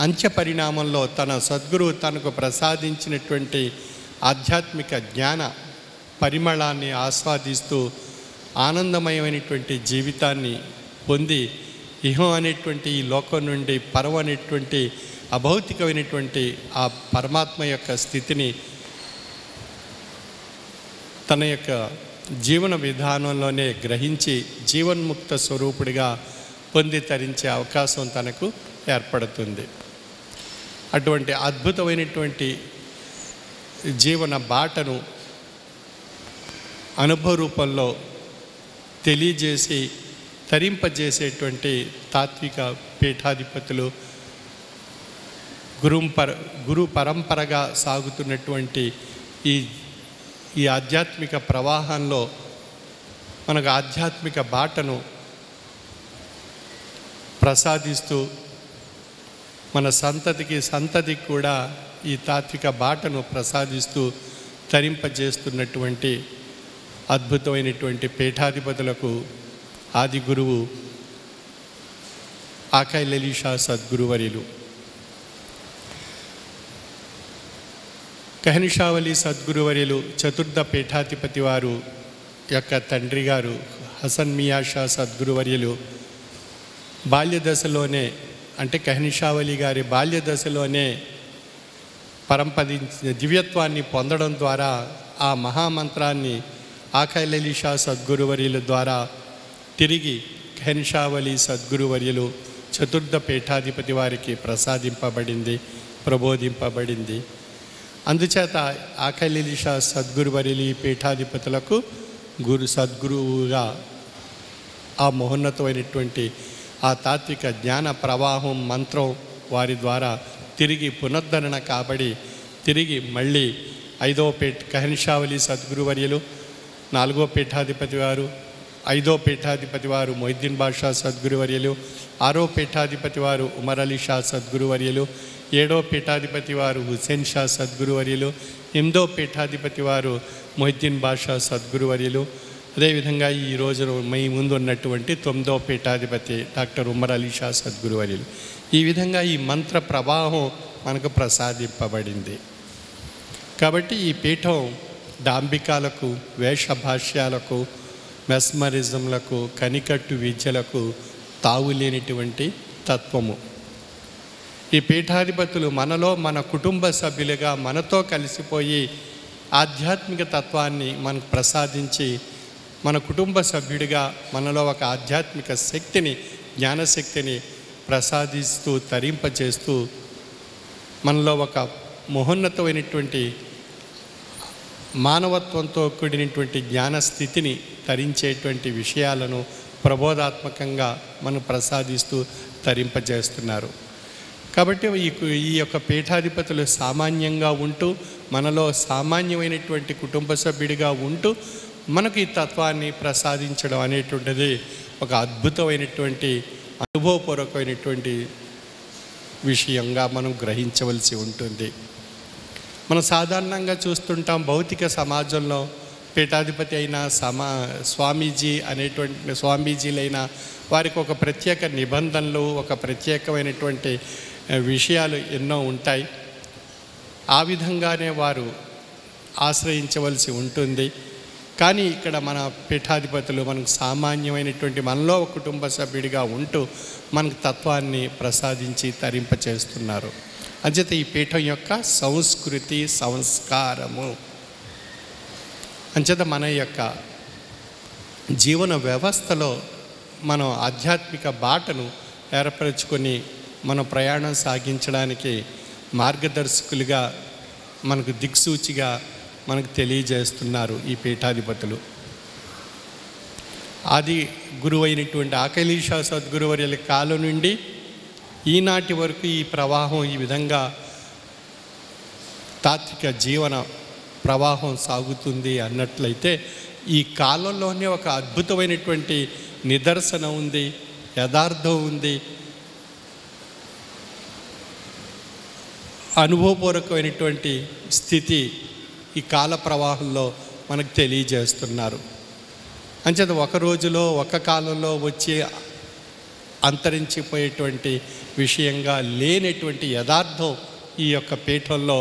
అంత్య పరిణామంలో తన సద్గురువు తనకు ప్రసాదించినటువంటి ఆధ్యాత్మిక జ్ఞాన పరిమళాన్ని ఆస్వాదిస్తూ ఆనందమయమైనటువంటి జీవితాన్ని పొంది ఇహం అనేటువంటి ఈ లోకం నుండి పరం అనేటువంటి అభౌతికమైనటువంటి ఆ పరమాత్మ యొక్క స్థితిని తన యొక్క జీవన విధానంలోనే గ్రహించి జీవన్ముక్త స్వరూపుడిగా పొంది తరించే అవకాశం తనకు ఏర్పడుతుంది. అటువంటి అద్భుతమైనటువంటి జీవన బాటను అనుభవ రూపంలో తెలియజేసి తరింపజేసేటువంటి తాత్విక పీఠాధిపతులు, గురు పరంపరగా సాగుతున్నటువంటి ఈ ఆధ్యాత్మిక ప్రవాహంలో మనకు ఆధ్యాత్మిక బాటను ప్రసాదిస్తూ మన సంతతికి కూడా ఈ తాత్విక బాటను ప్రసాదిస్తూ తరింపజేస్తున్నటువంటి అద్భుతమైనటువంటి పీఠాధిపతులకు ఆది గురువు ఆకాయ్ లలి షా సద్గురువర్యులు. కహనిషావలి సద్గురువర్యులు చతుర్థ పీఠాధిపతి వారు యొక్క తండ్రి గారు హసన్ మియా షా సద్గురువర్యులు బాల్యదశలోనే, అంటే కహనిషావలి గారి బాల్యదశలోనే పరంపదించిన దివ్యత్వాన్ని పొందడం ద్వారా ఆ మహామంత్రాన్ని ఆకాయ్ లలి షా సద్గురువర్యుల ద్వారా తిరిగి కహనిషావలి సద్గురువర్యులు చతుర్థ పీఠాధిపతి వారికి ప్రసాదింపబడింది, ప్రబోధింపబడింది. అందుచేత ఆకాయ్ లలి షా సద్గురువర్యులు ఈ పీఠాధిపతులకు సద్గురువుగా ఆ మహోన్నతమైనటువంటి ఆ తాత్విక జ్ఞాన ప్రవాహం మంత్రం వారి ద్వారా తిరిగి పునరుద్ధరణ కాబడి తిరిగి మళ్ళీ 5వ కహనిషావలి సద్గురువర్యులు, 4వ పీఠాధిపతి వారు, 5వ పీఠాధిపతి వారు మొయిద్దీన్ బాషా సద్గురువర్యులు, 6వ పీఠాధిపతి వారు ఉమర్ అలీ షా సద్గురువర్యులు, 7వ పీఠాధిపతి వారు హుసేన్ షా సద్గురువర్యులు, 8వ పీఠాధిపతి వారు మొయిద్దీన్ బాషా సద్గురువర్యులు, అదేవిధంగా ఈరోజు మీ ముందు ఉన్నటువంటి 9వ పీఠాధిపతి డాక్టర్ ఉమర్ అలీ షా సద్గురువర్యులు. ఈ విధంగా ఈ మంత్ర ప్రవాహం మనకు ప్రసాదింపబడింది. కాబట్టి ఈ పీఠం డాంబికాలకు, వేషభాష్యాలకు, మెస్మరిజంలకు, కనికట్టు విద్యలకు తావులేనిటువంటి తత్వము. ఈ పీఠాధిపతులు మనలో మన కుటుంబ సభ్యులుగా మనతో కలిసిపోయి ఆధ్యాత్మిక తత్వాన్ని మనకు ప్రసాదించి మన కుటుంబ సభ్యుడిగా మనలో ఒక ఆధ్యాత్మిక శక్తిని, జ్ఞానశక్తిని ప్రసాదిస్తూ తరింపజేస్తూ మనలో ఒక మహోన్నతమైనటువంటి మానవత్వంతో కూడినటువంటి జ్ఞానస్థితిని తరించేటువంటి విషయాలను ప్రబోధాత్మకంగా మనం ప్రసాదిస్తూ తరింపజేస్తున్నారు. కాబట్టి ఈ యొక్క పీఠాధిపతులు సామాన్యంగా ఉంటూ మనలో సామాన్యమైనటువంటి కుటుంబ సభ్యుడిగా ఉంటూ మనకు ఈ తత్వాన్ని ప్రసాదించడం అనేటువంటిది ఒక అద్భుతమైనటువంటి అనుభవపూర్వకమైనటువంటి విషయంగా మనం గ్రహించవలసి ఉంటుంది. మనం సాధారణంగా చూస్తుంటాం భౌతిక సమాజంలో పీఠాధిపతి అయిన స్వామీజీలైన వారికి ఒక ప్రత్యేక నిబంధనలు, ఒక ప్రత్యేకమైనటువంటి విషయాలు ఎన్నో ఉంటాయి. ఆ విధంగానే వారు ఆశ్రయించవలసి ఉంటుంది. కానీ ఇక్కడ మన పీఠాధిపతులు మనకు సామాన్యమైనటువంటి మనలో ఒక కుటుంబ సభ్యుడిగా ఉంటూ మనకు తత్వాన్ని ప్రసాదించి తరింపచేస్తున్నారు. అంచేత ఈ పీఠం యొక్క సంస్కృతి, సంస్కారము, అంచేత మన యొక్క జీవన వ్యవస్థలో మనం ఆధ్యాత్మిక బాటను ఏర్పరచుకొని మన ప్రయాణం సాగించడానికి మార్గదర్శకులుగా, మనకు దిక్సూచిగా మనకు తెలియజేస్తున్నారు ఈ పీఠాధిపతులు. ఆది గురువైనటువంటి ఆకలీషా సద్గురువర్యుల కాలం నుండి ఈనాటి వరకు ఈ ప్రవాహం ఈ విధంగా తాత్విక జీవన ప్రవాహం సాగుతుంది అన్నట్లయితే ఈ కాలంలోనే ఒక అద్భుతమైనటువంటి నిదర్శనం ఉంది, యథార్థం ఉంది, అనుభవపూర్వకమైనటువంటి స్థితి ఈ కాల ప్రవాహంలో మనకు తెలియజేస్తున్నారు. అంచేత ఒక రోజులో ఒక కాలంలో వచ్చి అంతరించిపోయేటువంటి విషయంగా లేనటువంటి యథార్థం ఈ యొక్క పీఠంలో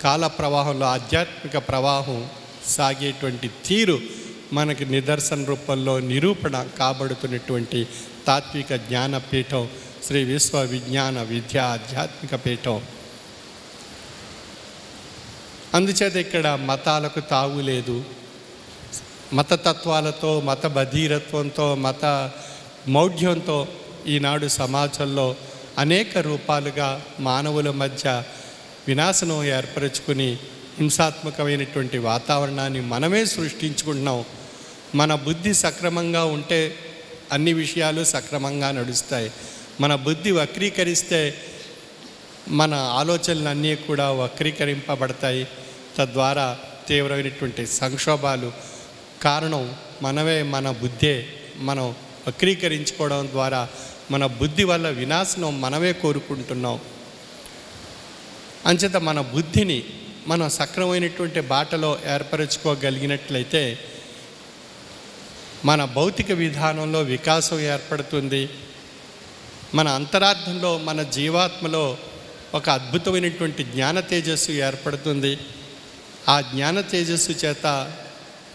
కాల ప్రవాహంలో ఆధ్యాత్మిక ప్రవాహం సాగేటువంటి తీరు మనకి నిదర్శన రూపంలో నిరూపణ కాబడుతున్నటువంటి తాత్విక జ్ఞానపీఠం శ్రీ విశ్వ విజ్ఞాన విద్యా ఆధ్యాత్మిక పీఠం. అందుచేత ఇక్కడ మతాలకు తావు లేదు. మతతత్వాలతో, మత బధీరత్వంతో, మత మౌఢ్యంతో ఈనాడు సమాజంలో అనేక రూపాలుగా మానవుల మధ్య వినాశనం ఏర్పరచుకుని హింసాత్మకమైనటువంటి వాతావరణాన్ని మనమే సృష్టించుకుంటున్నాం. మన బుద్ధి సక్రమంగా ఉంటే అన్ని విషయాలు సక్రమంగా నడుస్తాయి. మన బుద్ధి వక్రీకరిస్తే మన ఆలోచనలన్నీ కూడా వక్రీకరింపబడతాయి. తద్వారా తీవ్రమైనటువంటి సంక్షోభాలు కారణం మనమే, మన బుద్ధే. మనం వక్రీకరించుకోవడం ద్వారా మన బుద్ధి వల్ల వినాశనం మనమే కోరుకుంటున్నాం. అంచేత మన బుద్ధిని మనం సక్రమైనటువంటి బాటలో ఏర్పరచుకోగలిగినట్లయితే మన భౌతిక విధానంలో వికాసం ఏర్పడుతుంది. మన అంతరార్థంలో, మన జీవాత్మలో ఒక అద్భుతమైనటువంటి జ్ఞాన తేజస్సు ఏర్పడుతుంది. ఆ జ్ఞాన తేజస్సు చేత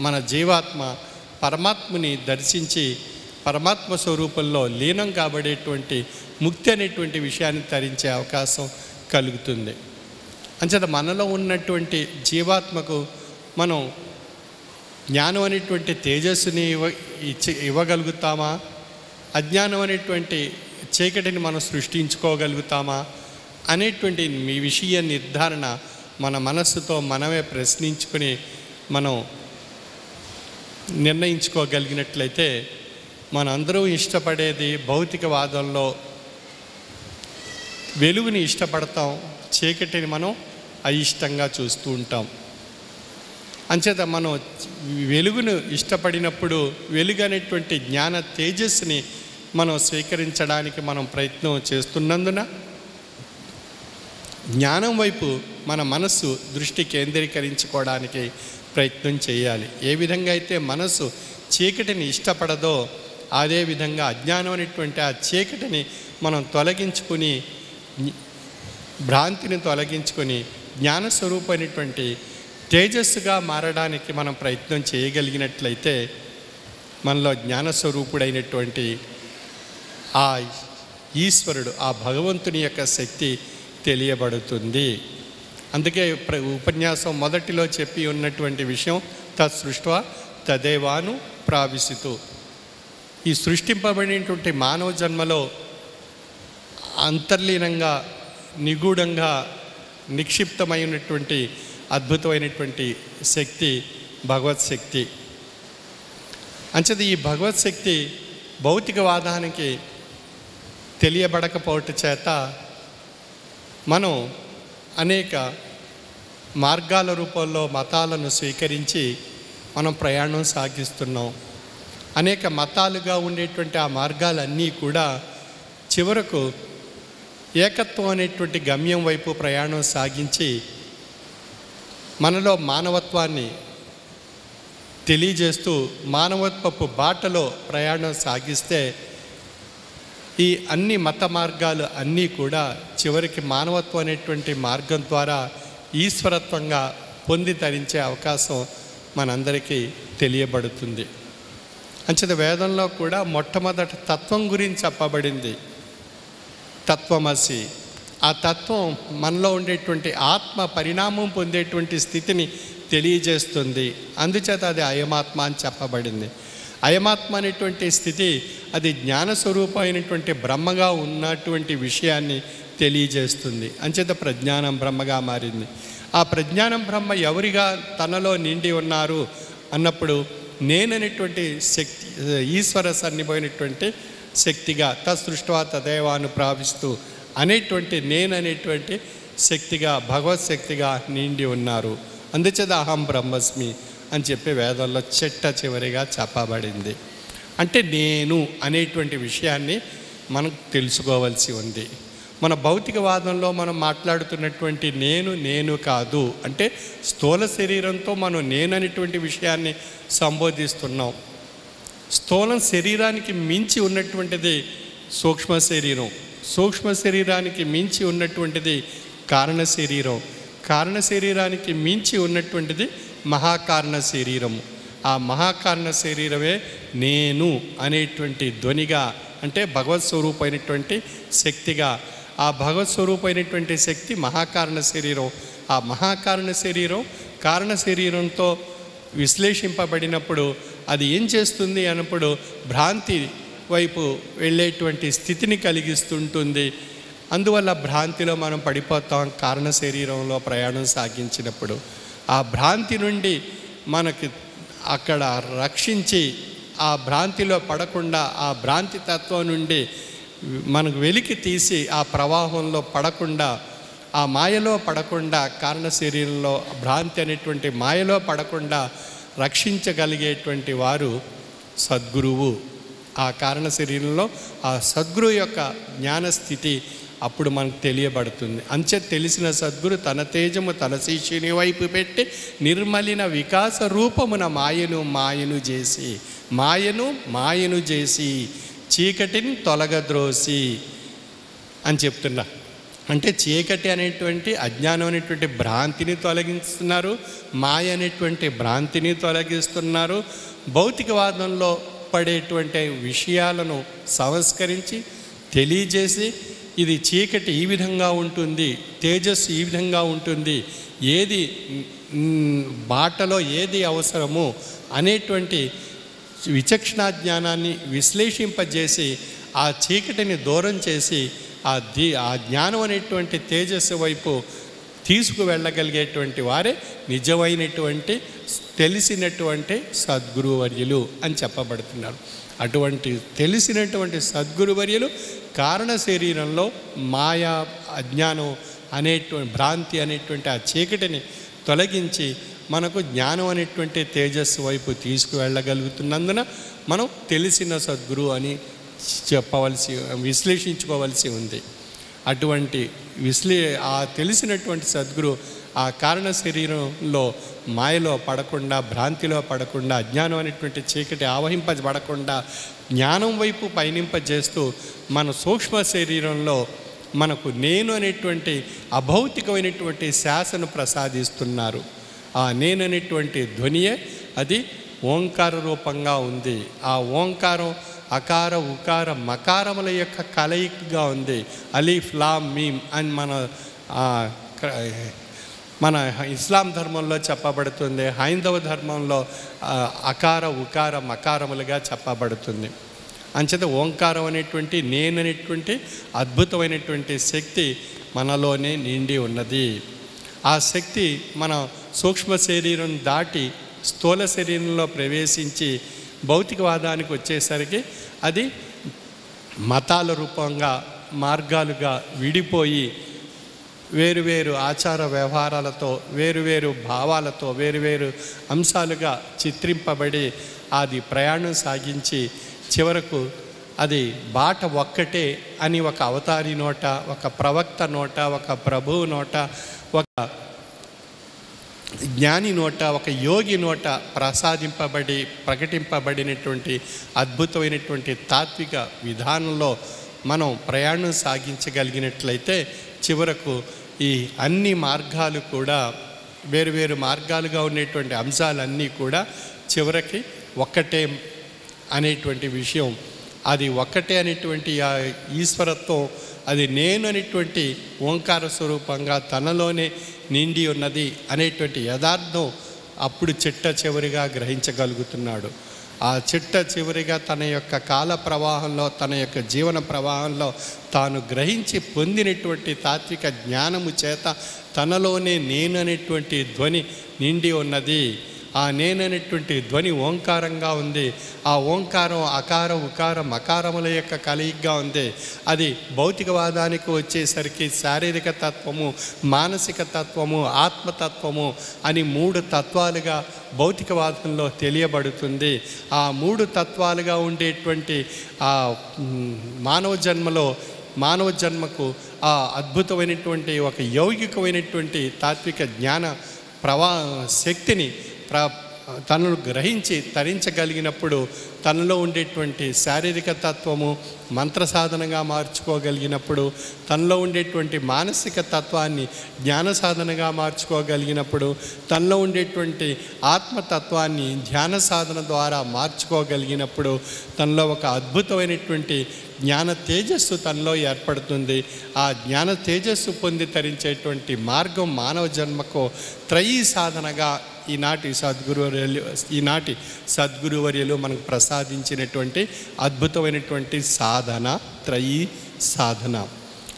మన జీవాత్మ పరమాత్మని దర్శించి పరమాత్మ స్వరూపంలో లీనం కాబడేటువంటి ముక్తి అనేటువంటి విషయాన్ని తరించే అవకాశం కలుగుతుంది. అంచేత మనలో ఉన్నటువంటి జీవాత్మకు మనం జ్ఞానం అనేటువంటి తేజస్సుని ఇవ్వగలుగుతామా? అజ్ఞానం అనేటువంటి చీకటిని మనం సృష్టించుకోగలుగుతామా అనేటువంటి మీ విషయ నిర్ధారణ మన మనస్సుతో మనమే ప్రశ్నించుకొని మనం నిర్ణయించుకోగలిగినట్లయితే మనందరూ ఇష్టపడేది భౌతికవాదంలో వెలుగుని ఇష్టపడతాం, చీకటిని మనం అయిష్టంగా చూస్తూ ఉంటాం. అంచేత మనం వెలుగును ఇష్టపడినప్పుడు వెలుగు అనేటువంటి జ్ఞాన తేజస్సుని మనం స్వీకరించడానికి మనం ప్రయత్నం చేస్తున్నందున జ్ఞానం వైపు మన మనస్సు దృష్టి కేంద్రీకరించుకోవడానికి ప్రయత్నం చేయాలి. ఏ విధంగా అయితే మనస్సు చీకటిని ఇష్టపడదో అదేవిధంగా అజ్ఞానం అనేటువంటి ఆ చీకటిని మనం తొలగించుకుని, భ్రాంతిని తొలగించుకొని జ్ఞానస్వరూపమైనటువంటి తేజస్సుగా మారడానికి మనం ప్రయత్నం చేయగలిగినట్లయితే మనలో జ్ఞానస్వరూపుడైనటువంటి ఆ ఈశ్వరుడు, ఆ భగవంతుని యొక్క శక్తి తెలియబడుతుంది. అందుకే ఉపన్యాసం మొదటిలో చెప్పి ఉన్నటువంటి విషయం తత్సృష్ట్వా తదేవాను ప్రావిశితు. ఈ సృష్టింపబడినటువంటి మానవ జన్మలో అంతర్లీనంగా, నిగూఢంగా నిక్షిప్తమైనటువంటి అద్భుతమైనటువంటి శక్తి భగవత్ శక్తి. అంచేత ఈ భగవత్ శక్తి భౌతికవాదానికి తెలియబడకపోవటం చేత మనం అనేక మార్గాల రూపంలో మతాలను స్వీకరించి మనం ప్రయాణం సాగిస్తున్నాం. అనేక మతాలుగా ఉండేటువంటి ఆ మార్గాలన్నీ కూడా చివరకు ఏకత్వం అనేటువంటి గమ్యం వైపు ప్రయాణం సాగించి మనలో మానవత్వాన్ని తెలియజేస్తూ మానవత్వపు బాటలో ప్రయాణం సాగిస్తే ఈ అన్ని మత మార్గాలు అన్నీ కూడా చివరికి మానవత్వం అనేటువంటి మార్గం ద్వారా ఈశ్వరత్వంగా పొంది తరించే అవకాశం మనందరికీ తెలియబడుతుంది. అంచేత వేదంలో కూడా మొట్టమొదటి తత్వం గురించి చెప్పబడింది, తత్వమసి. ఆ తత్వం మనలో ఉండేటువంటి ఆత్మ పరిణామం పొందేటువంటి స్థితిని తెలియజేస్తుంది. అందుచేత అది అయమాత్మ అని చెప్పబడింది. అయమాత్మ అనేటువంటి స్థితి అది జ్ఞానస్వరూపమైనటువంటి బ్రహ్మగా ఉన్నటువంటి విషయాన్ని తెలియజేస్తుంది. అంచేత ప్రజ్ఞానం బ్రహ్మగా మారింది. ఆ ప్రజ్ఞానం బ్రహ్మ ఎవరిగా తనలో నిండి ఉన్నారు అన్నప్పుడు నేననేటువంటి శక్తి, ఈశ్వర సన్నిపోయినటువంటి శక్తిగా తసృష్ట్వా తదేవాను ప్రావిస్తూ అనేటువంటి నేననేటువంటి శక్తిగా, భగవత్ శక్తిగా నిండి ఉన్నారు. అందుచేత అహం బ్రహ్మస్మి అని చెప్పి వేదంలో చివరిగా చెప్పబడింది. అంటే నేను అనేటువంటి విషయాన్ని మనం తెలుసుకోవాల్సి ఉంది. మన భౌతికవాదంలో మనం మాట్లాడుతున్నటువంటి నేను కాదు అంటే స్థూల శరీరంతో మనం నేననేటువంటి విషయాన్ని సంబోధిస్తున్నాం. స్థూలం శరీరానికి మించి ఉన్నటువంటిది సూక్ష్మ శరీరం, సూక్ష్మ శరీరానికి మించి ఉన్నటువంటిది కారణ శరీరం, కారణ శరీరానికి మించి ఉన్నటువంటిది మహాకారణ శరీరము. ఆ మహాకారణ శరీరమే నేను అనేటువంటి ధ్వనిగా, అంటే భగవత్ స్వరూపమైనటువంటి శక్తిగా, ఆ భగవత్ స్వరూపమైనటువంటి శక్తి మహాకారణ శరీరం. ఆ మహాకారణ శరీరం కారణ శరీరంతో విశ్లేషింపబడినప్పుడు అది ఏం చేస్తుంది అన్నప్పుడు భ్రాంతి వైపు వెళ్ళేటువంటి స్థితిని కలిగిస్తుంటుంది. అందువల్ల భ్రాంతిలో మనం పడిపోతాం కారణ శరీరంలో ప్రయాణం సాగించినప్పుడు. ఆ భ్రాంతి నుండి మనకి అక్కడ రక్షించి ఆ భ్రాంతిలో పడకుండా, ఆ భ్రాంతి తత్వం నుండి మనకు వెలికి తీసి ఆ ప్రవాహంలో పడకుండా, ఆ మాయలో పడకుండా, కారణ శరీరంలో భ్రాంతి అనేటువంటి మాయలో పడకుండా రక్షించగలిగేటువంటి వారు సద్గురువు. ఆ కారణ శరీరంలో ఆ సద్గురువు యొక్క జ్ఞానస్థితి అప్పుడు మనకు తెలియబడుతుంది. అంచే తెలిసిన సద్గురు తన తేజము తన శిష్యుని వైపు పెట్టి నిర్మలిన వికాస రూపమున మాయను చేసి చీకటిని తొలగద్రోసి అని చెప్తున్నా. అంటే చీకటి అనేటువంటి అజ్ఞానం అనేటువంటి భ్రాంతిని తొలగిస్తున్నారు, మాయ అనేటువంటి భ్రాంతిని తొలగిస్తున్నారు. భౌతికవాదంలో పడేటువంటి విషయాలను సంస్కరించి తెలియజేసి ఇది చీకటి ఈ విధంగా ఉంటుంది, తేజస్సు ఈ విధంగా ఉంటుంది, ఏది బాటలో ఏది అవసరము అనేటువంటి విచక్షణా జ్ఞానాన్ని విశ్లేషింపజేసి ఆ చీకటిని దూరం చేసి ఆ జ్ఞానం అనేటువంటి తేజస్సు వైపు తీసుకువెళ్ళగలిగేటువంటి వారే నిజమైనటువంటి తెలిసినటువంటి సద్గురువర్యులు అని చెప్పబడుతున్నారు. అటువంటి తెలిసినటువంటి సద్గురువర్యులు కారణ శరీరంలో మాయా అజ్ఞానం అనేటువంటి భ్రాంతి అనేటువంటి ఆ చీకటిని తొలగించి మనకు జ్ఞానం అనేటువంటి తేజస్సు వైపు తీసుకువెళ్ళగలుగుతున్నందున మనం తెలిసిన సద్గురు అని విశ్లేషించుకోవాల్సి ఉంది. అటువంటి ఆ తెలిసినటువంటి సద్గురు ఆ కారణ శరీరంలో మాయలో పడకుండా, భ్రాంతిలో పడకుండా, అజ్ఞానం అనేటువంటి చీకటి ఆవహింపబడకుండా జ్ఞానం వైపు పయనింపజేస్తూ మన సూక్ష్మ శరీరంలో మనకు నేను అనేటువంటి అభౌతికమైనటువంటి శ్వాసను ప్రసాదిస్తున్నారు. ఆ నేను అనేటువంటి ధ్వనియే అది ఓంకార రూపంగా ఉంది. ఆ ఓంకారం అకార ఉకార మకారముల యొక్క కలయికగా ఉంది. అలీఫ్ లామ్ మీమ్ అని మన ఇస్లాం ధర్మంలో చెప్పబడుతుంది. హైందవ ధర్మంలో అకార ఉకార మకారములుగా చెప్పబడుతుంది. అంచేత ఓంకారం అనేటువంటి నేననేటువంటి అద్భుతమైనటువంటి శక్తి మనలోనే నిండి ఉన్నది. ఆ శక్తి మన సూక్ష్మ శరీరం దాటి స్థూల శరీరంలో ప్రవేశించి భౌతికవాదానికి వచ్చేసరికి అది మతాల రూపంగా, మార్గాలుగా విడిపోయి వేరువేరు ఆచార వ్యవహారాలతో, వేరువేరు భావాలతో, వేరువేరు అంశాలుగా చిత్రింపబడి అది ప్రయాణం సాగించి చివరకు అది బాట ఒక్కటే అని ఒక అవతారి నోట, ఒక ప్రవక్త నోట, ఒక ప్రభువు నోట, ఒక జ్ఞాని నోట, ఒక యోగి నోట ప్రకటింపబడినటువంటి అద్భుతమైనటువంటి తాత్విక విధానంలో మనం ప్రయాణం సాగించగలిగినట్లయితే చివరకు ఈ అన్ని మార్గాలు కూడా వేరు మార్గాలుగా ఉండేటువంటి అంశాలన్నీ కూడా చివరికి ఒక్కటే అనేటువంటి విషయం, అది ఒక్కటే అనేటువంటి ఆ ఈశ్వరత్వం, అది నేను అనేటువంటి ఓంకార స్వరూపంగా తనలోనే నిండి ఉన్నది అనేటువంటి యథార్థం అప్పుడు చిట్ట చివరిగా గ్రహించగలుగుతున్నాడు. ఆ చిట్ట చివరిగా తన యొక్క కాల ప్రవాహంలో, తన యొక్క జీవన ప్రవాహంలో తాను గ్రహించి పొందినటువంటి తాత్విక జ్ఞానము చేత తనలోనే నేను అనేటువంటి ధ్వని నిండి ఉన్నది. ఆ నేననేటువంటి ధ్వని ఓంకారంగా ఉంది. ఆ ఓంకారం అకార ఉకార మకారముల యొక్క కలయికగా ఉంది. అది భౌతికవాదానికి వచ్చేసరికి శారీరక తత్వము, మానసిక తత్వము, ఆత్మతత్వము అని 3 తత్వాలుగా భౌతికవాదంలో తెలియబడుతుంది. ఆ 3 తత్వాలుగా ఉండేటువంటి ఆ మానవ జన్మకు ఆ అద్భుతమైనటువంటి ఒక యౌగికమైనటువంటి తాత్విక జ్ఞాన శక్తిని తనను గ్రహించి తరించగలిగినప్పుడు తనలో ఉండేటువంటి శారీరక తత్వము మంత్ర సాధనగా మార్చుకోగలిగినప్పుడు, తనలో ఉండేటువంటి మానసిక తత్వాన్ని జ్ఞాన సాధనగా మార్చుకోగలిగినప్పుడు, తనలో ఉండేటువంటి ఆత్మతత్వాన్ని ధ్యాన సాధన ద్వారా మార్చుకోగలిగినప్పుడు తనలో ఒక అద్భుతమైనటువంటి జ్ఞాన తేజస్సు తనలో ఏర్పడుతుంది. ఆ జ్ఞాన తేజస్సు పొంది తరించేటువంటి మార్గం మానవ జన్మకు త్రయీ సాధనగా ఈనాటి సద్గురువర్యులు మనకు ప్రసాదించినటువంటి అద్భుతమైనటువంటి సాధన త్రయీ సాధన.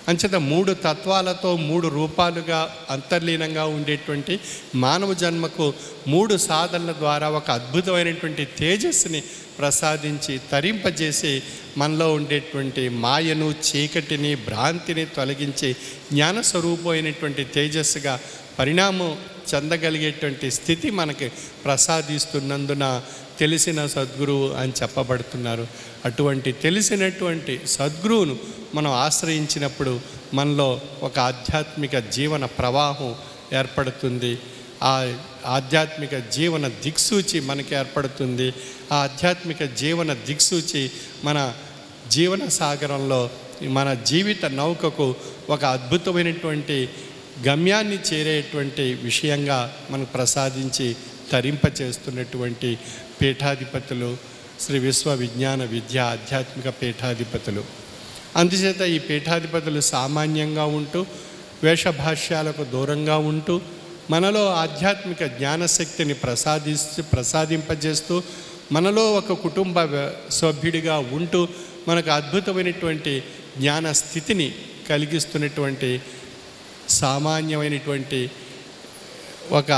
అంచేత 3 తత్వాలతో 3 రూపాలుగా అంతర్లీనంగా ఉండేటువంటి మానవ జన్మకు 3 సాధనల ద్వారా ఒక అద్భుతమైనటువంటి తేజస్సుని ప్రసాదించి తరింపజేసి మనలో ఉండేటువంటి మాయను, చీకటిని, భ్రాంతిని తొలగించి జ్ఞానస్వరూపమైనటువంటి తేజస్సుగా పరిణామం చెందగలిగేటువంటి స్థితి మనకి ప్రసాదిస్తున్నందున తెలిసిన సద్గురువు అని చెప్పబడుతున్నారు. అటువంటి తెలిసినటువంటి సద్గురువును మనం ఆశ్రయించినప్పుడు మనలో ఒక ఆధ్యాత్మిక జీవన ప్రవాహం ఏర్పడుతుంది. ఆ ఆధ్యాత్మిక జీవన దిక్సూచి మనకి ఏర్పడుతుంది. ఆ ఆధ్యాత్మిక జీవన దిక్సూచి మన జీవన సాగరంలో, మన జీవిత నౌకకు ఒక అద్భుతమైనటువంటి గమ్యాన్ని చేరేటువంటి విషయంగా మనకు ప్రసాదించి తరింపచేస్తున్నటువంటి పీఠాధిపతులు శ్రీ విశ్వ విజ్ఞాన విద్యా ఆధ్యాత్మిక పీఠాధిపతులు. అందుచేత ఈ పీఠాధిపతులు సామాన్యంగా ఉంటూ, వేషభాష్యాలకు దూరంగా ఉంటూ, మనలో ఆధ్యాత్మిక జ్ఞానశక్తిని ప్రసాదింపజేస్తూ, మనలో ఒక కుటుంబ సభ్యుడిగా ఉంటూ మనకు అద్భుతమైనటువంటి జ్ఞాన స్థితిని కలిగిస్తున్నటువంటి సామాన్యమైనటువంటి ఒక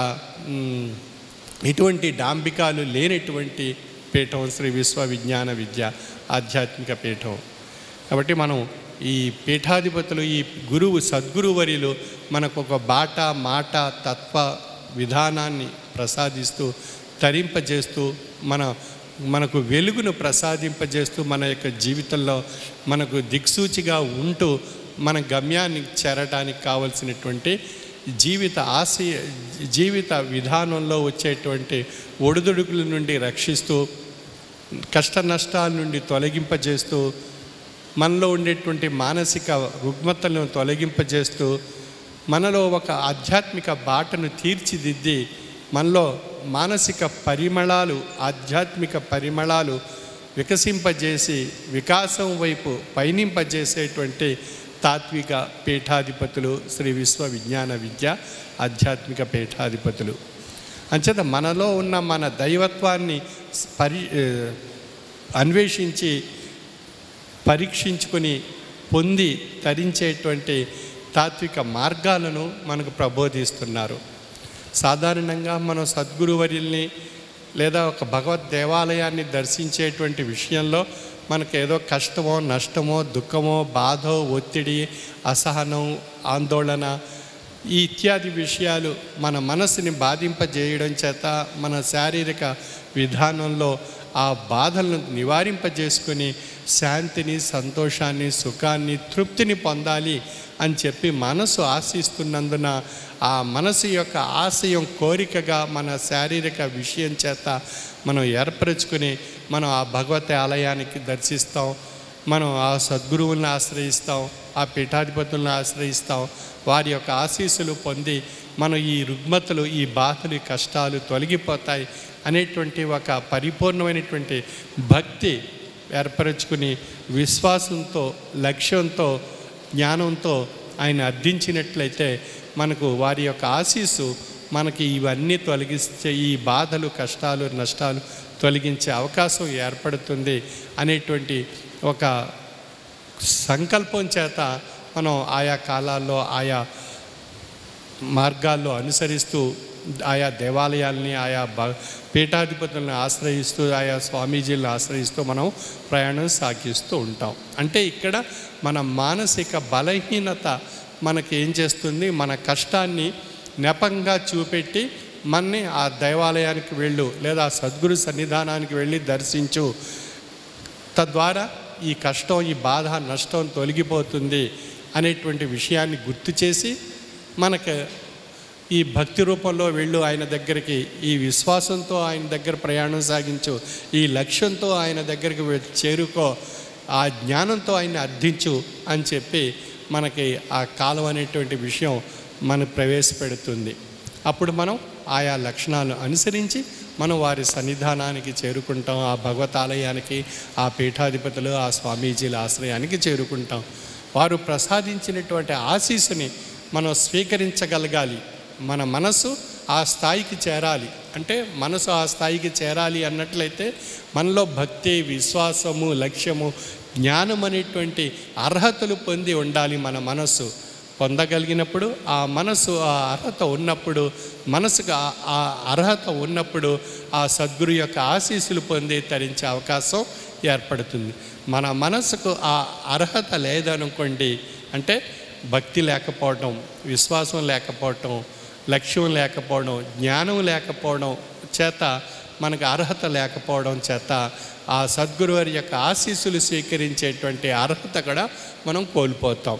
ఎటువంటి డాంబికాలు లేనటువంటి పీఠం శ్రీ విశ్వ విజ్ఞాన విద్య ఆధ్యాత్మిక పీఠం. కాబట్టి మనం ఈ పీఠాధిపతులు, ఈ గురువు సద్గురువర్యులు మనకు ఒక బాట మాట తత్వ విధానాన్ని ప్రసాదిస్తూ తరింపజేస్తూ మనకు వెలుగును ప్రసాదింపజేస్తూ మన యొక్క జీవితంలో మనకు దిక్సూచిగా ఉంటూ మన గమ్యాన్ని చేరడానికి కావలసినటువంటి జీవిత విధానంలో వచ్చేటువంటి ఒడిదుడుకుల నుండి రక్షిస్తూ, కష్ట నష్టాల నుండి తొలగింపజేస్తూ, మనలో ఉండేటువంటి మానసిక రుగ్మతలను తొలగింపజేస్తూ, మనలో ఒక ఆధ్యాత్మిక బాటను తీర్చిదిద్ది మనలో మానసిక పరిమళాలు, ఆధ్యాత్మిక పరిమళాలు వికసింపజేసి వికాసం వైపు పయనింపజేసేటువంటి తాత్విక పీఠాధిపతులు శ్రీ విశ్వ విజ్ఞాన విద్య ఆధ్యాత్మిక పీఠాధిపతులు. అంచేత మనలో ఉన్న మన దైవత్వాన్ని అన్వేషించి పరీక్షించుకొని పొంది తరించేటువంటి తాత్విక మార్గాలను మనకు ప్రబోధిస్తున్నారు. సాధారణంగా మనం సద్గురువర్యుల్ని లేదా ఒక భగవద్ దేవాలయాన్ని దర్శించేటువంటి విషయంలో మనకు ఏదో కష్టమో, నష్టమో, దుఃఖమో, బాధో, ఒత్తిడి, అసహనం, ఆందోళన ఈ ఇత్యాది విషయాలు మన మనసుని బాధింపజేయడం చేత మన శారీరక విధానంలో ఆ బాధలను నివారింపజేసుకొని శాంతిని, సంతోషాన్ని, సుఖాన్ని, తృప్తిని పొందాలి అని చెప్పి మనసు ఆశిస్తున్నందున ఆ మనసు యొక్క ఆశయం కోరికగా మన శారీరక విషయం చేత మనం ఏర్పరచుకుని మనం ఆ భగవతి ఆలయానికి దర్శిస్తాం, మనం ఆ సద్గురువులను ఆశ్రయిస్తాం, ఆ పీఠాధిపతులను ఆశ్రయిస్తాం. వారి యొక్క ఆశీస్సులు పొంది మనం ఈ రుగ్మతలు, ఈ బాధలు, ఈ కష్టాలు తొలగిపోతాయి అనేటువంటి ఒక పరిపూర్ణమైనటువంటి భక్తి ఏర్పరచుకుని విశ్వాసంతో, లక్ష్యంతో, జ్ఞానంతో ఆయన అర్థించినట్లయితే మనకు వారి యొక్క ఆశీస్సు మనకి ఇవన్నీ తొలగిస్తే ఈ బాధలు, కష్టాలు, నష్టాలు తొలగించే అవకాశం ఏర్పడుతుంది అనేటువంటి ఒక సంకల్పం చేత మనం ఆయా కాలాల్లో ఆయా మార్గాల్లో అనుసరిస్తూ ఆయా దేవాలయాల్ని, ఆయా పీఠాధిపతులను ఆశ్రయిస్తూ, ఆయా స్వామీజీలను ఆశ్రయిస్తూ మనం ప్రయాణం సాగిస్తూ ఉంటాం. అంటే ఇక్కడ మన మానసిక బలహీనత మనకి ఏం చేస్తుంది, మన కష్టాన్ని నెపంగా చూపెట్టి మనని ఆ దేవాలయానికి వెళ్ళు లేదా సద్గురు సన్నిధానానికి వెళ్ళి దర్శించు, తద్వారా ఈ కష్టం, ఈ బాధ, నష్టం తొలగిపోతుంది అనేటువంటి విషయాన్ని గుర్తు చేసి మనకు ఈ భక్తి రూపంలో వెళ్ళు ఆయన దగ్గరికి, ఈ విశ్వాసంతో ఆయన దగ్గర ప్రయాణం సాగించు, ఈ లక్ష్యంతో ఆయన దగ్గరికి చేరుకో, ఆ జ్ఞానంతో ఆయన్ని అర్థించు అని చెప్పి మనకి ఆ కాలం అనేటువంటి విషయం మనకు ప్రవేశపెడుతుంది. అప్పుడు మనం ఆయా లక్షణాలు అనుసరించి మనం వారి సన్నిధానానికి చేరుకుంటాం, ఆ భగవతాలయానికి, ఆ పీఠాధిపతులు, ఆ స్వామీజీల ఆశ్రయానికి చేరుకుంటాం. వారు ప్రసాదించినటువంటి ఆశీస్సుని మనం స్వీకరించగలగాలి. మన మనసు ఆ స్థాయికి చేరాలి. అంటే మనసు ఆ స్థాయికి చేరాలి అన్నట్లయితే మనలో భక్తి, విశ్వాసము, లక్ష్యము, జ్ఞానం అనేటువంటి అర్హతలు పొంది ఉండాలి. మన మనసు పొందగలిగినప్పుడు, ఆ మనసు ఆ అర్హత ఉన్నప్పుడు, మనసుకు ఆ అర్హత ఉన్నప్పుడు ఆ సద్గురు యొక్క ఆశీస్సులు పొంది తరించే అవకాశం ఏర్పడుతుంది. మన మనసుకు ఆ అర్హత లేదనుకోండి, అంటే భక్తి లేకపోవడం, విశ్వాసం లేకపోవటం, లక్ష్యం లేకపోవడం, జ్ఞానం లేకపోవడం చేత, మనకు అర్హత లేకపోవడం చేత ఆ సద్గురు వారి యొక్క ఆశీస్సులు స్వీకరించేటువంటి అర్హత కూడా మనం కోల్పోతాం.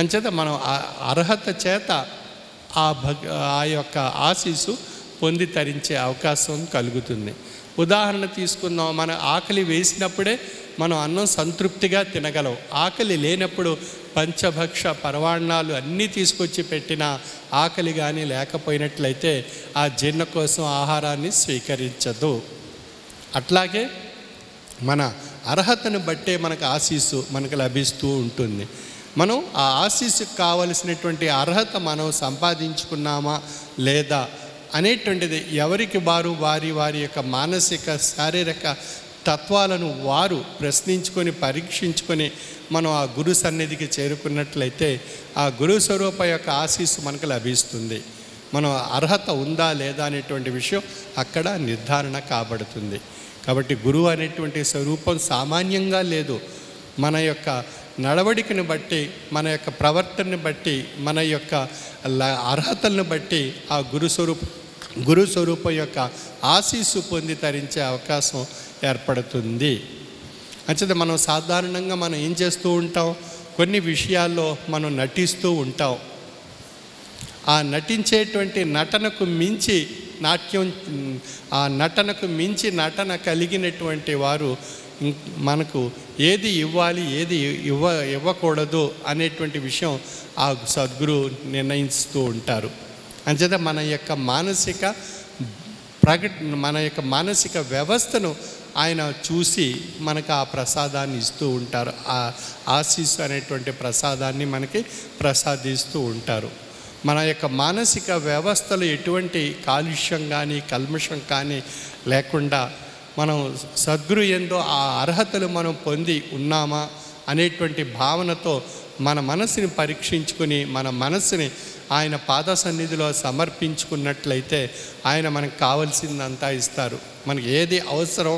అంచేత మనం ఆ అర్హత చేత ఆ యొక్క ఆశీస్సు పొంది తరించే అవకాశం కలుగుతుంది. ఉదాహరణ తీసుకుందాం, మన ఆకలి వేసినప్పుడే మనం అన్నం సంతృప్తిగా తినగలం. ఆకలి లేనప్పుడు పంచభక్ష పరవాణాలు అన్నీ తీసుకొచ్చి పెట్టినా ఆకలి కానీ లేకపోయినట్లయితే ఆ జీర్ణ కోసం ఆహారాన్ని స్వీకరించదు. అట్లాగే మన అర్హతను బట్టే మనకు ఆశీస్సు మనకు లభిస్తూ ఉంటుంది. మనం ఆ ఆశీస్సుకు కావలసినటువంటి అర్హత మనం సంపాదించుకున్నామా లేదా అనేటువంటిది ఎవరికి వారి యొక్క మానసిక, శారీరక తత్వాలను వారు ప్రశ్నించుకొని, పరీక్షించుకొని మనం ఆ గురు సన్నిధికి చేరుకున్నట్లయితే ఆ గురు స్వరూప యొక్క ఆశీస్సు మనకు లభిస్తుంది. మనం అర్హత ఉందా లేదా అనేటువంటి విషయం అక్కడ నిర్ధారణ కాబడుతుంది. కాబట్టి గురువు అనేటువంటి స్వరూపం సామాన్యంగా లేదు. మన యొక్క నడవడికను బట్టి, మన యొక్క ప్రవర్తనను బట్టి, మన యొక్క అర్హతలను బట్టి ఆ గురు స్వరూపం యొక్క ఆశీస్సు పొంది తరించే అవకాశం ఏర్పడుతుంది. అంచేత మనం సాధారణంగా మనం ఏం చేస్తూ ఉంటాం, కొన్ని విషయాల్లో మనం నటిస్తూ ఉంటాం. ఆ నటించేటువంటి నటనకు మించి ఆ నటనకు మించి నటన కలిగినటువంటి వారు మనకు ఏది ఇవ్వాలి, ఏది ఇవ్వకూడదు అనేటువంటి విషయం ఆ సద్గురు నిర్ణయిస్తూ ఉంటారు. అంచేత మన యొక్క మానసిక వ్యవస్థను ఆయన చూసి మనకు ఆ ప్రసాదాన్ని ఇస్తూ ఉంటారు. ఆ ఆశీస్సు అనేటువంటి ప్రసాదాన్ని మనకి ప్రసాదిస్తూ ఉంటారు. మన యొక్క మానసిక వ్యవస్థలో ఎటువంటి కాలుష్యం కానీ, కల్మషం కానీ లేకుండా మనం సద్గురు యందు ఆ అర్హతలు మనం పొంది ఉన్నామా అనేటువంటి భావనతో మన మనసుని పరీక్షించుకొని, మన మనసుని ఆయన పాద సన్నిధిలో సమర్పించుకున్నట్లయితే ఆయన మనకు కావాల్సిందంతా ఇస్తారు. మనకి ఏది అవసరం,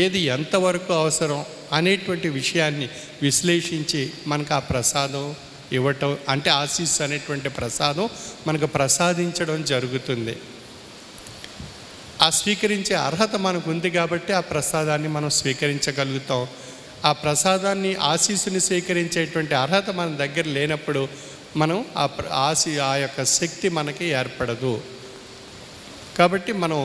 ఏది ఎంతవరకు అవసరం అనేటువంటి విషయాన్ని విశ్లేషించి మనకు ఆ ప్రసాదం ఇవ్వటం, అంటే ఆశీస్సు అనేటువంటి ప్రసాదం మనకు ప్రసాదించడం జరుగుతుంది. ఆ స్వీకరించే అర్హత మనకు ఉంది కాబట్టి ఆ ప్రసాదాన్ని మనం స్వీకరించగలుగుతాం. ఆ ప్రసాదాన్ని ఆశీస్సుని స్వీకరించేటువంటి అర్హత మన దగ్గర లేనప్పుడు మనం ఆ యొక్క శక్తి మనకి ఏర్పడదు. కాబట్టి మనం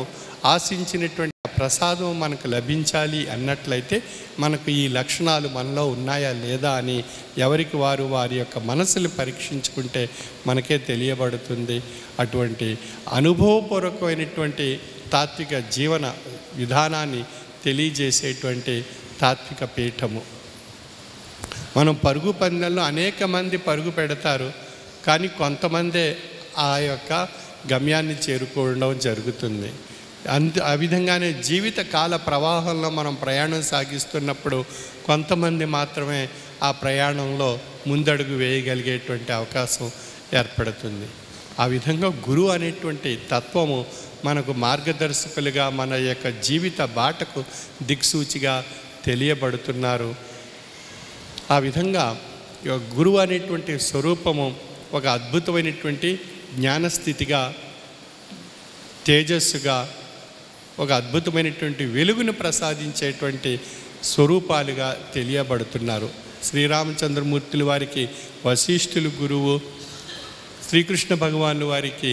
ఆశించినటువంటి ప్రసాదం మనకు లభించాలి అన్నట్లయితే మనకు ఈ లక్షణాలు మనలో ఉన్నాయా లేదా అని ఎవరికి వారి యొక్క మనసులు పరీక్షించుకుంటే మనకే తెలియబడుతుంది. అటువంటి అనుభవపూర్వకమైనటువంటి తాత్విక జీవన విధానాన్ని తెలియజేసేటువంటి తాత్విక పీఠము. మనం పరుగు పందెంలో అనేక మంది పరుగు పెడతారు, కానీ కొంతమందే ఆ యొక్క గమ్యాన్ని చేరుకోవడం జరుగుతుంది. ఆ విధంగానే జీవిత కాల ప్రవాహంలో మనం ప్రయాణం సాగిస్తున్నప్పుడు కొంతమంది మాత్రమే ఆ ప్రయాణంలో ముందడుగు వేయగలిగేటువంటి అవకాశం ఏర్పడుతుంది. ఆ విధంగా గురువు అనేటువంటి తత్వము మనకు మార్గదర్శకులుగా మన యొక్క జీవిత బాటకు దిక్సూచిగా తెలియబడుతున్నారు. ఆ విధంగా గురువు అనేటువంటి స్వరూపము ఒక అద్భుతమైనటువంటి జ్ఞానస్థితిగా, తేజస్సుగా, ఒక అద్భుతమైనటువంటి వెలుగును ప్రసాదించేటువంటి స్వరూపాలుగా తెలియబడుతున్నారు. శ్రీరామచంద్రమూర్తుల వారికి వశిష్ఠులు గురువు, శ్రీకృష్ణ భగవానుల వారికి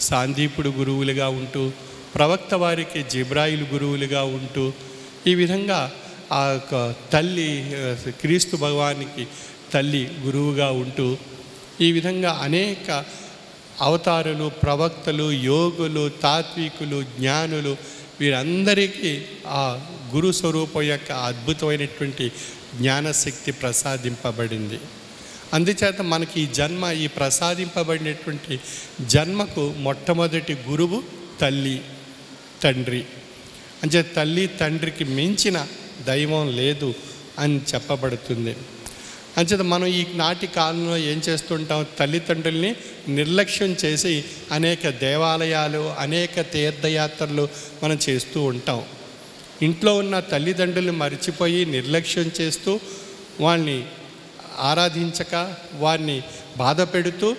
సాందీపుడు గురువులుగా ఉంటూ, ప్రవక్త వారికి జిబ్రాయిలు గురువులుగా ఉంటూ, ఈ విధంగా ఆ యొక్క తల్లి క్రీస్తు భగవానికి తల్లి గురువుగా ఉంటూ, ఈ విధంగా అనేక అవతారులు, ప్రవక్తలు, యోగులు, తాత్వికులు, జ్ఞానులు వీరందరికీ ఆ గురు స్వరూపం యొక్క అద్భుతమైనటువంటి జ్ఞానశక్తి ప్రసాదింపబడింది. అందుచేత మనకి ఈ ప్రసాదింపబడినటువంటి జన్మకు మొట్టమొదటి గురువు తల్లి తండ్రి. అంటే తల్లి తండ్రికి మించిన దైవం లేదు అని చెప్పబడుతుంది. అంచేత మనం ఈనాటి కాలంలో ఏం చేస్తుంటాం, తల్లిదండ్రుల్ని నిర్లక్ష్యం చేసి అనేక దేవాలయాలు, అనేక తీర్థయాత్రలు మనం చేస్తూ ఉంటాం. ఇంట్లో ఉన్న తల్లిదండ్రులను మర్చిపోయి నిర్లక్ష్యం చేస్తూ వాళ్ళని ఆరాధించక వారిని బాధ పెడుతూ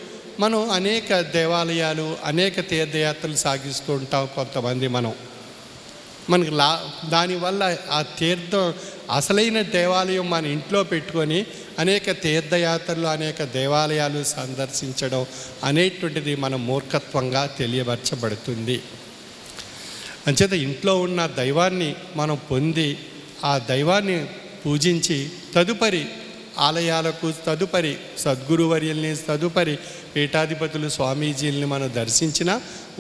మనం అనేక దేవాలయాలు, అనేక తీర్థయాత్రలు సాగిస్తూ ఉంటాం. కొంతమంది మనకు దానివల్ల ఆ తీర్థం అసలైన దేవాలయం మన ఇంట్లో పెట్టుకొని అనేక తీర్థయాత్రలు, అనేక దేవాలయాలు సందర్శించడం అనేటువంటిది మన మూర్ఖత్వంగా తెలియపరచబడుతుంది. అంచేత ఇంట్లో ఉన్న దైవాన్ని మనం పొంది ఆ దైవాన్ని పూజించి తదుపరి ఆలయాలకు, తదుపరి సద్గురువర్యుల్ని, తదుపరి పీఠాధిపతులు, స్వామీజీల్ని మనం దర్శించిన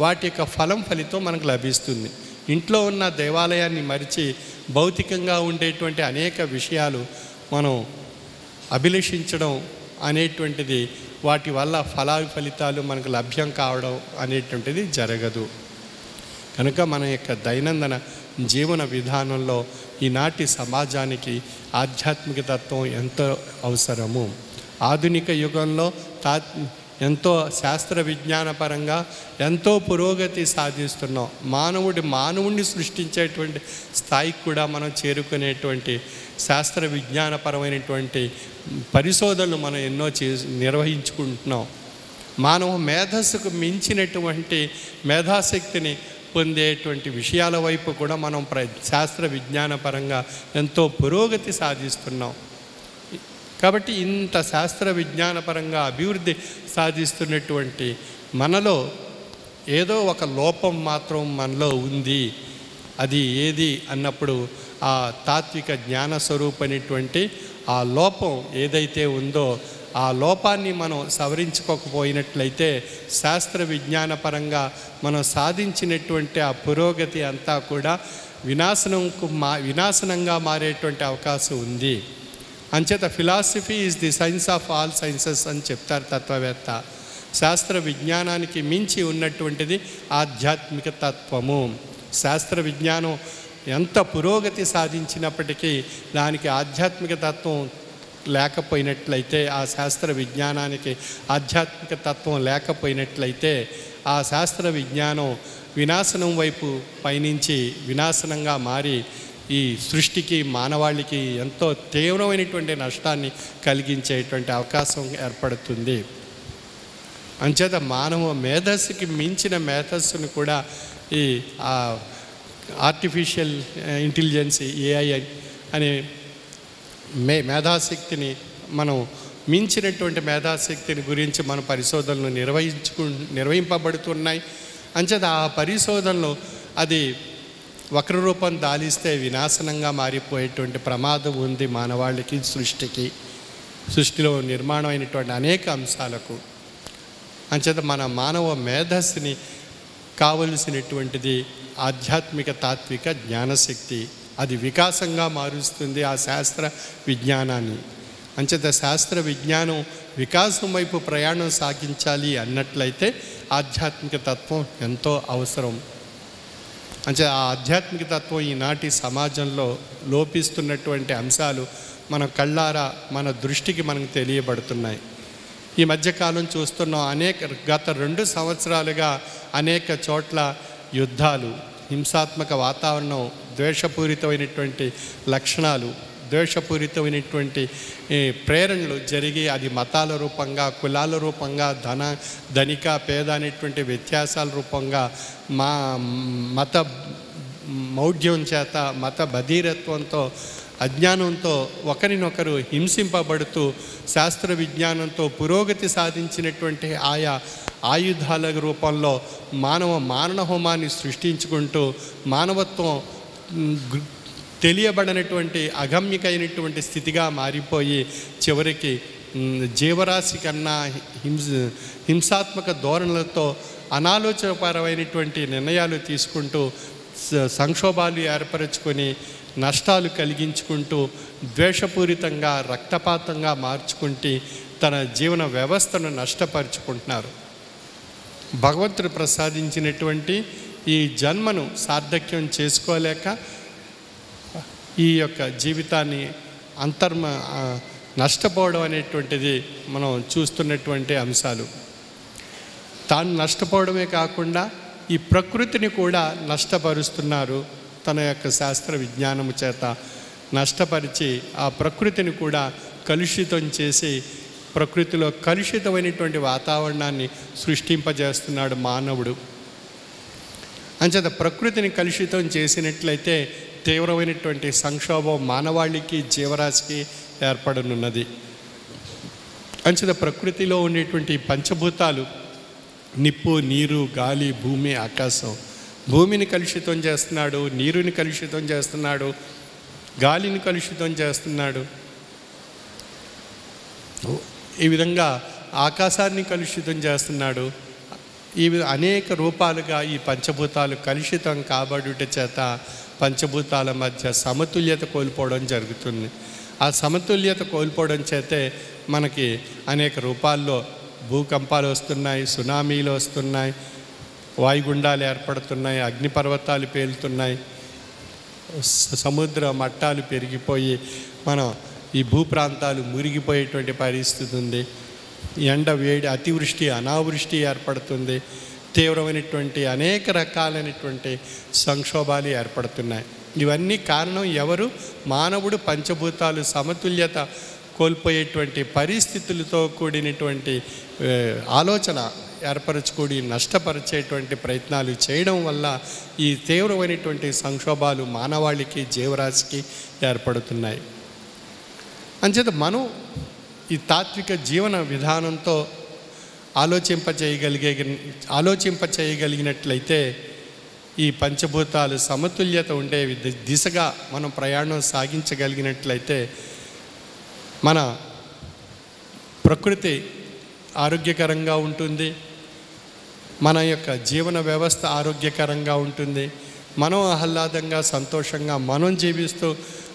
వాటి యొక్క ఫలితం మనకు లభిస్తుంది. ఇంట్లో ఉన్న దేవాలయాన్ని మరిచి భౌతికంగా ఉండేటువంటి అనేక విషయాలు మనం అభిలషించడం అనేటువంటిది, వాటి వల్ల ఫలితాలు మనకు లభ్యం కావడం అనేటువంటిది జరగదు. కనుక మన యొక్క దైనందిన జీవన విధానంలో ఈనాటి సమాజానికి ఆధ్యాత్మిక తత్వం ఎంతో అవసరము. ఆధునిక యుగంలో ఎంతో శాస్త్ర విజ్ఞానపరంగా ఎంతో పురోగతి సాధిస్తున్నాం. మానవుడిని సృష్టించేటువంటి స్థాయికి కూడా మనం చేరుకునేటువంటి శాస్త్ర విజ్ఞానపరమైనటువంటి పరిశోధనలు మనం ఎన్నో నిర్వహించుకుంటున్నాం. మానవ మేధస్సుకు మించినటువంటి మేధాశక్తిని పొందేటువంటి విషయాల వైపు కూడా మనం శాస్త్ర విజ్ఞానపరంగా ఎంతో పురోగతి సాధిస్తున్నాం. కాబట్టి ఇంత శాస్త్ర విజ్ఞానపరంగా అభివృద్ధి సాధిస్తున్నటువంటి మనలో ఏదో ఒక లోపం మాత్రం మనలో ఉంది. అది ఏది అన్నప్పుడు ఆ తాత్విక జ్ఞాన స్వరూపమైనటువంటి ఆ లోపం ఏదైతే ఉందో ఆ లోపాన్ని మనం సవరించుకోకపోయినట్లయితే శాస్త్ర విజ్ఞానపరంగా మనం సాధించినటువంటి ఆ పురోగతి అంతా కూడా వినాశనంగా మారేటువంటి అవకాశం ఉంది. అంచేత philosophy is the science of all sciences అని చెప్తారు తత్వవేత్త. శాస్త్ర విజ్ఞానానికి మించి ఉన్నటువంటిది ఆధ్యాత్మిక తత్వము. శాస్త్ర విజ్ఞానం ఎంత పురోగతి సాధించినప్పటికీ దానికి ఆధ్యాత్మిక తత్వం లేకపోయినట్లయితే, ఆ శాస్త్ర విజ్ఞానానికి ఆధ్యాత్మిక తత్వం లేకపోయినట్లయితే ఆ శాస్త్ర విజ్ఞానం వినాశనం వైపు పయనించి వినాశనంగా మారి ఈ సృష్టికి, మానవాళికి ఎంతో తీవ్రమైనటువంటి నష్టాన్ని కలిగించేటువంటి అవకాశం ఏర్పడుతుంది. అంచేత మానవ మేధస్సుకి మించిన మేధస్సును కూడా ఈ ఆర్టిఫిషియల్ ఇంటెలిజెన్స్, ఏఐ అనే మేధాశక్తిని మనం మించినటువంటి మేధాశక్తిని గురించి మన పరిశోధనలు నిర్వహింపబడుతున్నాయి. అంచేత ఆ పరిశోధనలు అది వక్రరూపం దాలిస్తే వినాశనంగా మారిపోయేటువంటి ప్రమాదం ఉంది మానవాళికి, సృష్టిలో నిర్మాణం అయినటువంటి అనేక అంశాలకు. అంచేత మన మానవ మేధస్సుని కావలసినటువంటిది ఆధ్యాత్మిక తాత్విక జ్ఞానశక్తి. అది వికాసంగా మారుస్తుంది ఆ శాస్త్ర విజ్ఞానాన్ని. అంచేత శాస్త్ర విజ్ఞానం వికాసం వైపు ప్రయాణం సాగించాలి అన్నట్లయితే ఆధ్యాత్మిక తత్వం ఎంతో అవసరం. అంటే ఆ ఆధ్యాత్మిక తత్వం ఈనాటి సమాజంలో లోపిస్తున్నటువంటి అంశాలు మన కళ్ళారా మన దృష్టికి మనకు తెలియబడుతున్నాయి. ఈ మధ్యకాలం చూస్తున్నాం, గత 2 సంవత్సరాలుగా అనేక చోట్ల యుద్ధాలు, హింసాత్మక వాతావరణం, ద్వేషపూరితమైనటువంటి లక్షణాలు, ద్వేషపూరితమైనటువంటి ప్రేరణలు జరిగి అది మతాల రూపంగా, కులాల రూపంగా, ధనిక పేద అనేటువంటి వ్యత్యాసాల రూపంగా, మత మౌఢ్యం చేత, మత బధీరత్వంతో, అజ్ఞానంతో ఒకరినొకరు హింసింపబడుతూ శాస్త్ర విజ్ఞానంతో పురోగతి సాధించినటువంటి ఆయా ఆయుధాల రూపంలో మానవ హోమాన్ని సృష్టించుకుంటూ మానవత్వం తెలియబడినటువంటి అగమ్యకైనటువంటి స్థితిగా మారిపోయి చివరికి జీవరాశి కన్నా హింసాత్మక ధోరణులతో అనాలోచనపరమైనటువంటి నిర్ణయాలు తీసుకుంటూ సంక్షోభాలు ఏర్పరచుకొని నష్టాలు కలిగించుకుంటూ ద్వేషపూరితంగా రక్తపాతంగా మార్చుకుంటూ తన జీవన వ్యవస్థను నష్టపరుచుకుంటున్నారు. భగవంతుడు ప్రసాదించినటువంటి ఈ జన్మను సార్థక్యం చేసుకోలేక ఈ యొక్క జీవితాన్ని నష్టపోవడం అనేటువంటిది మనం చూస్తున్నటువంటి అంశాలు. తాను నష్టపోవడమే కాకుండా ఈ ప్రకృతిని కూడా నష్టపరుస్తున్నారు. తన యొక్క శాస్త్ర విజ్ఞానము చేత నష్టపరిచి ఆ ప్రకృతిని కూడా కలుషితం చేసి ప్రకృతిలో కలుషితమైనటువంటి వాతావరణాన్ని సృష్టింపజేస్తున్నాడు మానవుడు. అంచేత ప్రకృతిని కలుషితం చేసినట్లయితే తీవ్రమైనటువంటి సంక్షోభం మానవాళికి, జీవరాశికి ఏర్పడనున్నది. అంచేత ప్రకృతిలో ఉండేటువంటి పంచభూతాలు నిప్పు, నీరు, గాలి, భూమి, ఆకాశం, భూమిని కలుషితం చేస్తున్నాడు, నీరుని కలుషితం చేస్తున్నాడు, గాలిని కలుషితం చేస్తున్నాడు. ఈ విధంగా ఆకాశాన్ని కలుషితం చేస్తున్నాడు. ఈ అనేక రూపాలుగా ఈ పంచభూతాలు కలుషితం కాబడుట చేత పంచభూతాల మధ్య సమతుల్యత కోల్పోవడం జరుగుతుంది. ఆ సమతుల్యత కోల్పోవడం చేతే మనకి అనేక రూపాల్లో భూకంపాలు వస్తున్నాయి, సునామీలు వస్తున్నాయి, వాయుగుండాలు ఏర్పడుతున్నాయి, అగ్నిపర్వతాలు పేలుతున్నాయి, సముద్ర మట్టాలు పెరిగిపోయి మనం ఈ భూప్రాంతాలు మురిగిపోయేటువంటి పరిస్థితి ఉంది. ఎండ వేడి, అతివృష్టి, అనావృష్టి ఏర్పడుతుంది. తీవ్రమైనటువంటి అనేక రకాలైనటువంటి సంక్షోభాలు ఏర్పడుతున్నాయి. ఇవన్నీ కారణం ఎవరు? మానవుడు పంచభూతాలు సమతుల్యత కోల్పోయేటువంటి పరిస్థితులతో కూడినటువంటి ఆలోచన ఏర్పరచుకొని నష్టపరిచేటువంటి ప్రయత్నాలు చేయడం వల్ల ఈ తీవ్రమైనటువంటి సంక్షోభాలు మానవాళికి, జీవరాశికి ఏర్పడుతున్నాయి. అంచేత మనం ఈ తాత్విక జీవన విధానంతో ఆలోచింపచేయగలిగినట్లయితే ఈ పంచభూతాలు సమతుల్యత ఉండే దిశగా మనం ప్రయాణం సాగించగలిగినట్లయితే మన ప్రకృతి ఆరోగ్యకరంగా ఉంటుంది, మన యొక్క జీవన వ్యవస్థ ఆరోగ్యకరంగా ఉంటుంది, మనం ఆహ్లాదంగా సంతోషంగా మనం జీవిస్తూ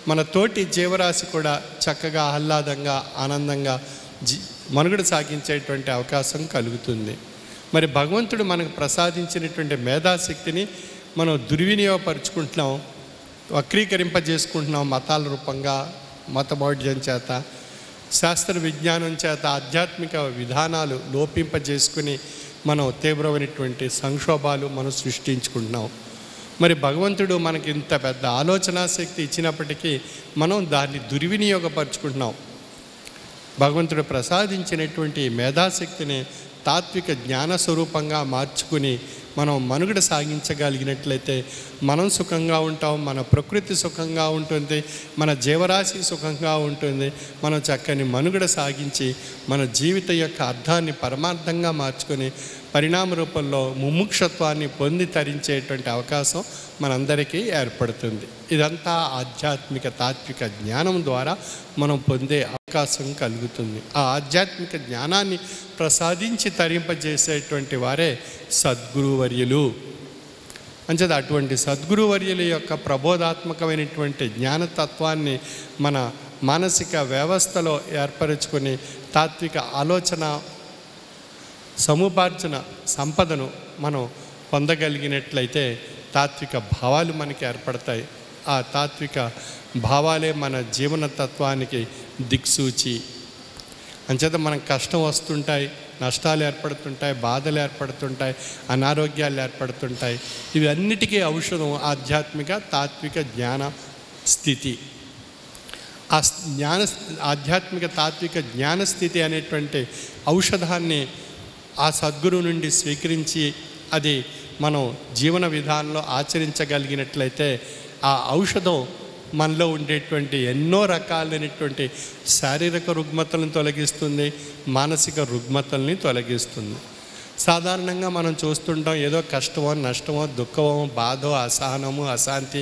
మన తోటి జీవరాశి కూడా చక్కగా ఆహ్లాదంగా ఆనందంగా మనుగడ సాగించేటువంటి అవకాశం కలుగుతుంది. మరి భగవంతుడు మనకు ప్రసాదించినటువంటి మేధాశక్తిని మనం దుర్వినియోగపరుచుకుంటున్నాం, వక్రీకరింపజేసుకుంటున్నాం. మతాల రూపంగా, మతబౌఢ్యం చేత, శాస్త్ర విజ్ఞానం చేత ఆధ్యాత్మిక విధానాలు లోపింపజేసుకుని మనం తీవ్రమైనటువంటి సంక్షోభాలు మనం సృష్టించుకుంటున్నాం. మరి భగవంతుడు మనకి ఇంత పెద్ద ఆలోచనా శక్తి ఇచ్చినప్పటికీ మనం దాన్ని దుర్వినియోగపరుచుకుంటున్నాం. భగవంతుడు ప్రసాదించినటువంటి మేధాశక్తిని తాత్విక జ్ఞాన స్వరూపంగా మార్చుకుని మనం మనుగడ సాగించగలిగినట్లయితే మనం సుఖంగా ఉంటాం, మన ప్రకృతి సుఖంగా ఉంటుంది, మన జీవరాశి సుఖంగా ఉంటుంది. మనం చక్కని మనుగడ సాగించి మన జీవిత యొక్క అర్థాన్ని పరమార్థంగా మార్చుకొని పరిణామ రూపంలో ముముక్షత్వాన్ని పొంది తరించేటువంటి అవకాశం మనందరికీ ఏర్పడుతుంది. ఇదంతా ఆధ్యాత్మిక తాత్విక జ్ఞానం ద్వారా మనం పొందే అవకాశం కలుగుతుంది. ఆ ఆధ్యాత్మిక జ్ఞానాన్ని ప్రసాదించి తరింపజేసేటువంటి వారే సద్గురువర్యులు. అంచేత అటువంటి సద్గురువర్యుల యొక్క ప్రబోధాత్మకమైనటువంటి జ్ఞానతత్వాన్ని మన మానసిక వ్యవస్థలో ఏర్పరచుకొని తాత్విక ఆలోచన సముపార్జన సంపదను మనం పొందగలిగినట్లయితే తాత్విక భావాలు మనకి ఏర్పడతాయి. ఆ తాత్విక భావాలే మన జీవన తత్వానికి దిక్సూచి. అంచేత మనకు కష్టం వస్తుంటాయి, నష్టాలు ఏర్పడుతుంటాయి, బాధలు ఏర్పడుతుంటాయి, అనారోగ్యాలు ఏర్పడుతుంటాయి. ఇవి అన్నిటికీ ఔషధం ఆధ్యాత్మిక తాత్విక జ్ఞాన స్థితి. ఆ ఆధ్యాత్మిక తాత్విక జ్ఞానస్థితి అనేటువంటి ఔషధాన్ని ఆ సద్గురువు నుండి స్వీకరించి అది మనం జీవన విధానంలో ఆచరించగలిగినట్లయితే ఆ ఔషధం మనలో ఉండేటువంటి ఎన్నో రకాలైనటువంటి శారీరక రుగ్మతలను తొలగిస్తుంది, మానసిక రుగ్మతల్ని తొలగిస్తుంది. సాధారణంగా మనం చూస్తుంటాం, ఏదో కష్టమో నష్టమో దుఃఖమో బాధో అసహనము అశాంతి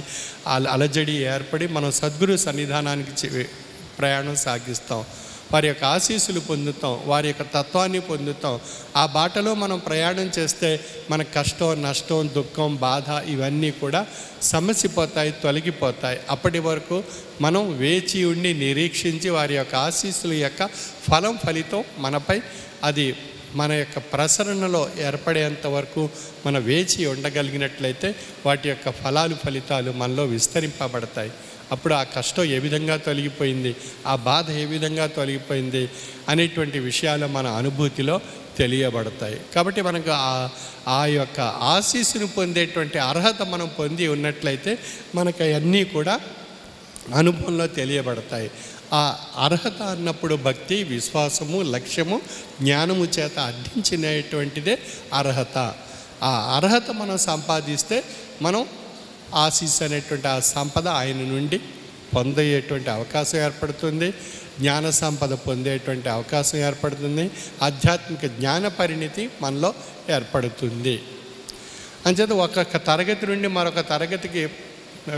అలజడి ఏర్పడి మనం సద్గురు సన్నిధానానికి ప్రయాణం సాగిస్తాం. వారి యొక్క ఆశీస్సులు పొందుతాం, వారి యొక్క తత్వాన్ని పొందుతాం. ఆ బాటలో మనం ప్రయాణం చేస్తే మన కష్టం నష్టం దుఃఖం బాధ ఇవన్నీ కూడా సమసిపోతాయి, తొలగిపోతాయి. అప్పటి వరకు మనం వేచి ఉండి నిరీక్షించి వారి యొక్క ఆశీస్సుల యొక్క ఫలితం మనపై అది మన యొక్క ప్రసరణలో ఏర్పడేంత వరకు మనం వేచి ఉండగలిగినట్లయితే వాటి యొక్క ఫలితాలు మనలో విస్తరింపబడతాయి. అప్పుడు ఆ కష్టం ఏ విధంగా తొలగిపోయింది, ఆ బాధ ఏ విధంగా తొలగిపోయింది అనేటువంటి విషయాలు మన అనుభూతిలో తెలియబడతాయి. కాబట్టి మనకు ఆ యొక్క ఆశీస్సును పొందేటువంటి అర్హత మనం పొంది ఉన్నట్లయితే మనకు అన్నీ కూడా అనుభవంలో తెలియబడతాయి. ఆ అర్హత అన్నప్పుడు భక్తి విశ్వాసము లక్ష్యము జ్ఞానము చేత అర్థించినటువంటిదే అర్హత. ఆ అర్హత మనం సంపాదిస్తే మనం ఆశీస్సు అనేటువంటి ఆ సంపద ఆయన నుండి పొందేటువంటి అవకాశం ఏర్పడుతుంది, జ్ఞాన సంపద పొందేటువంటి అవకాశం ఏర్పడుతుంది, ఆధ్యాత్మిక జ్ఞాన పరిణితి మనలో ఏర్పడుతుంది. అంచేత ఒక్కొక్క తరగతి నుండి మరొక తరగతికి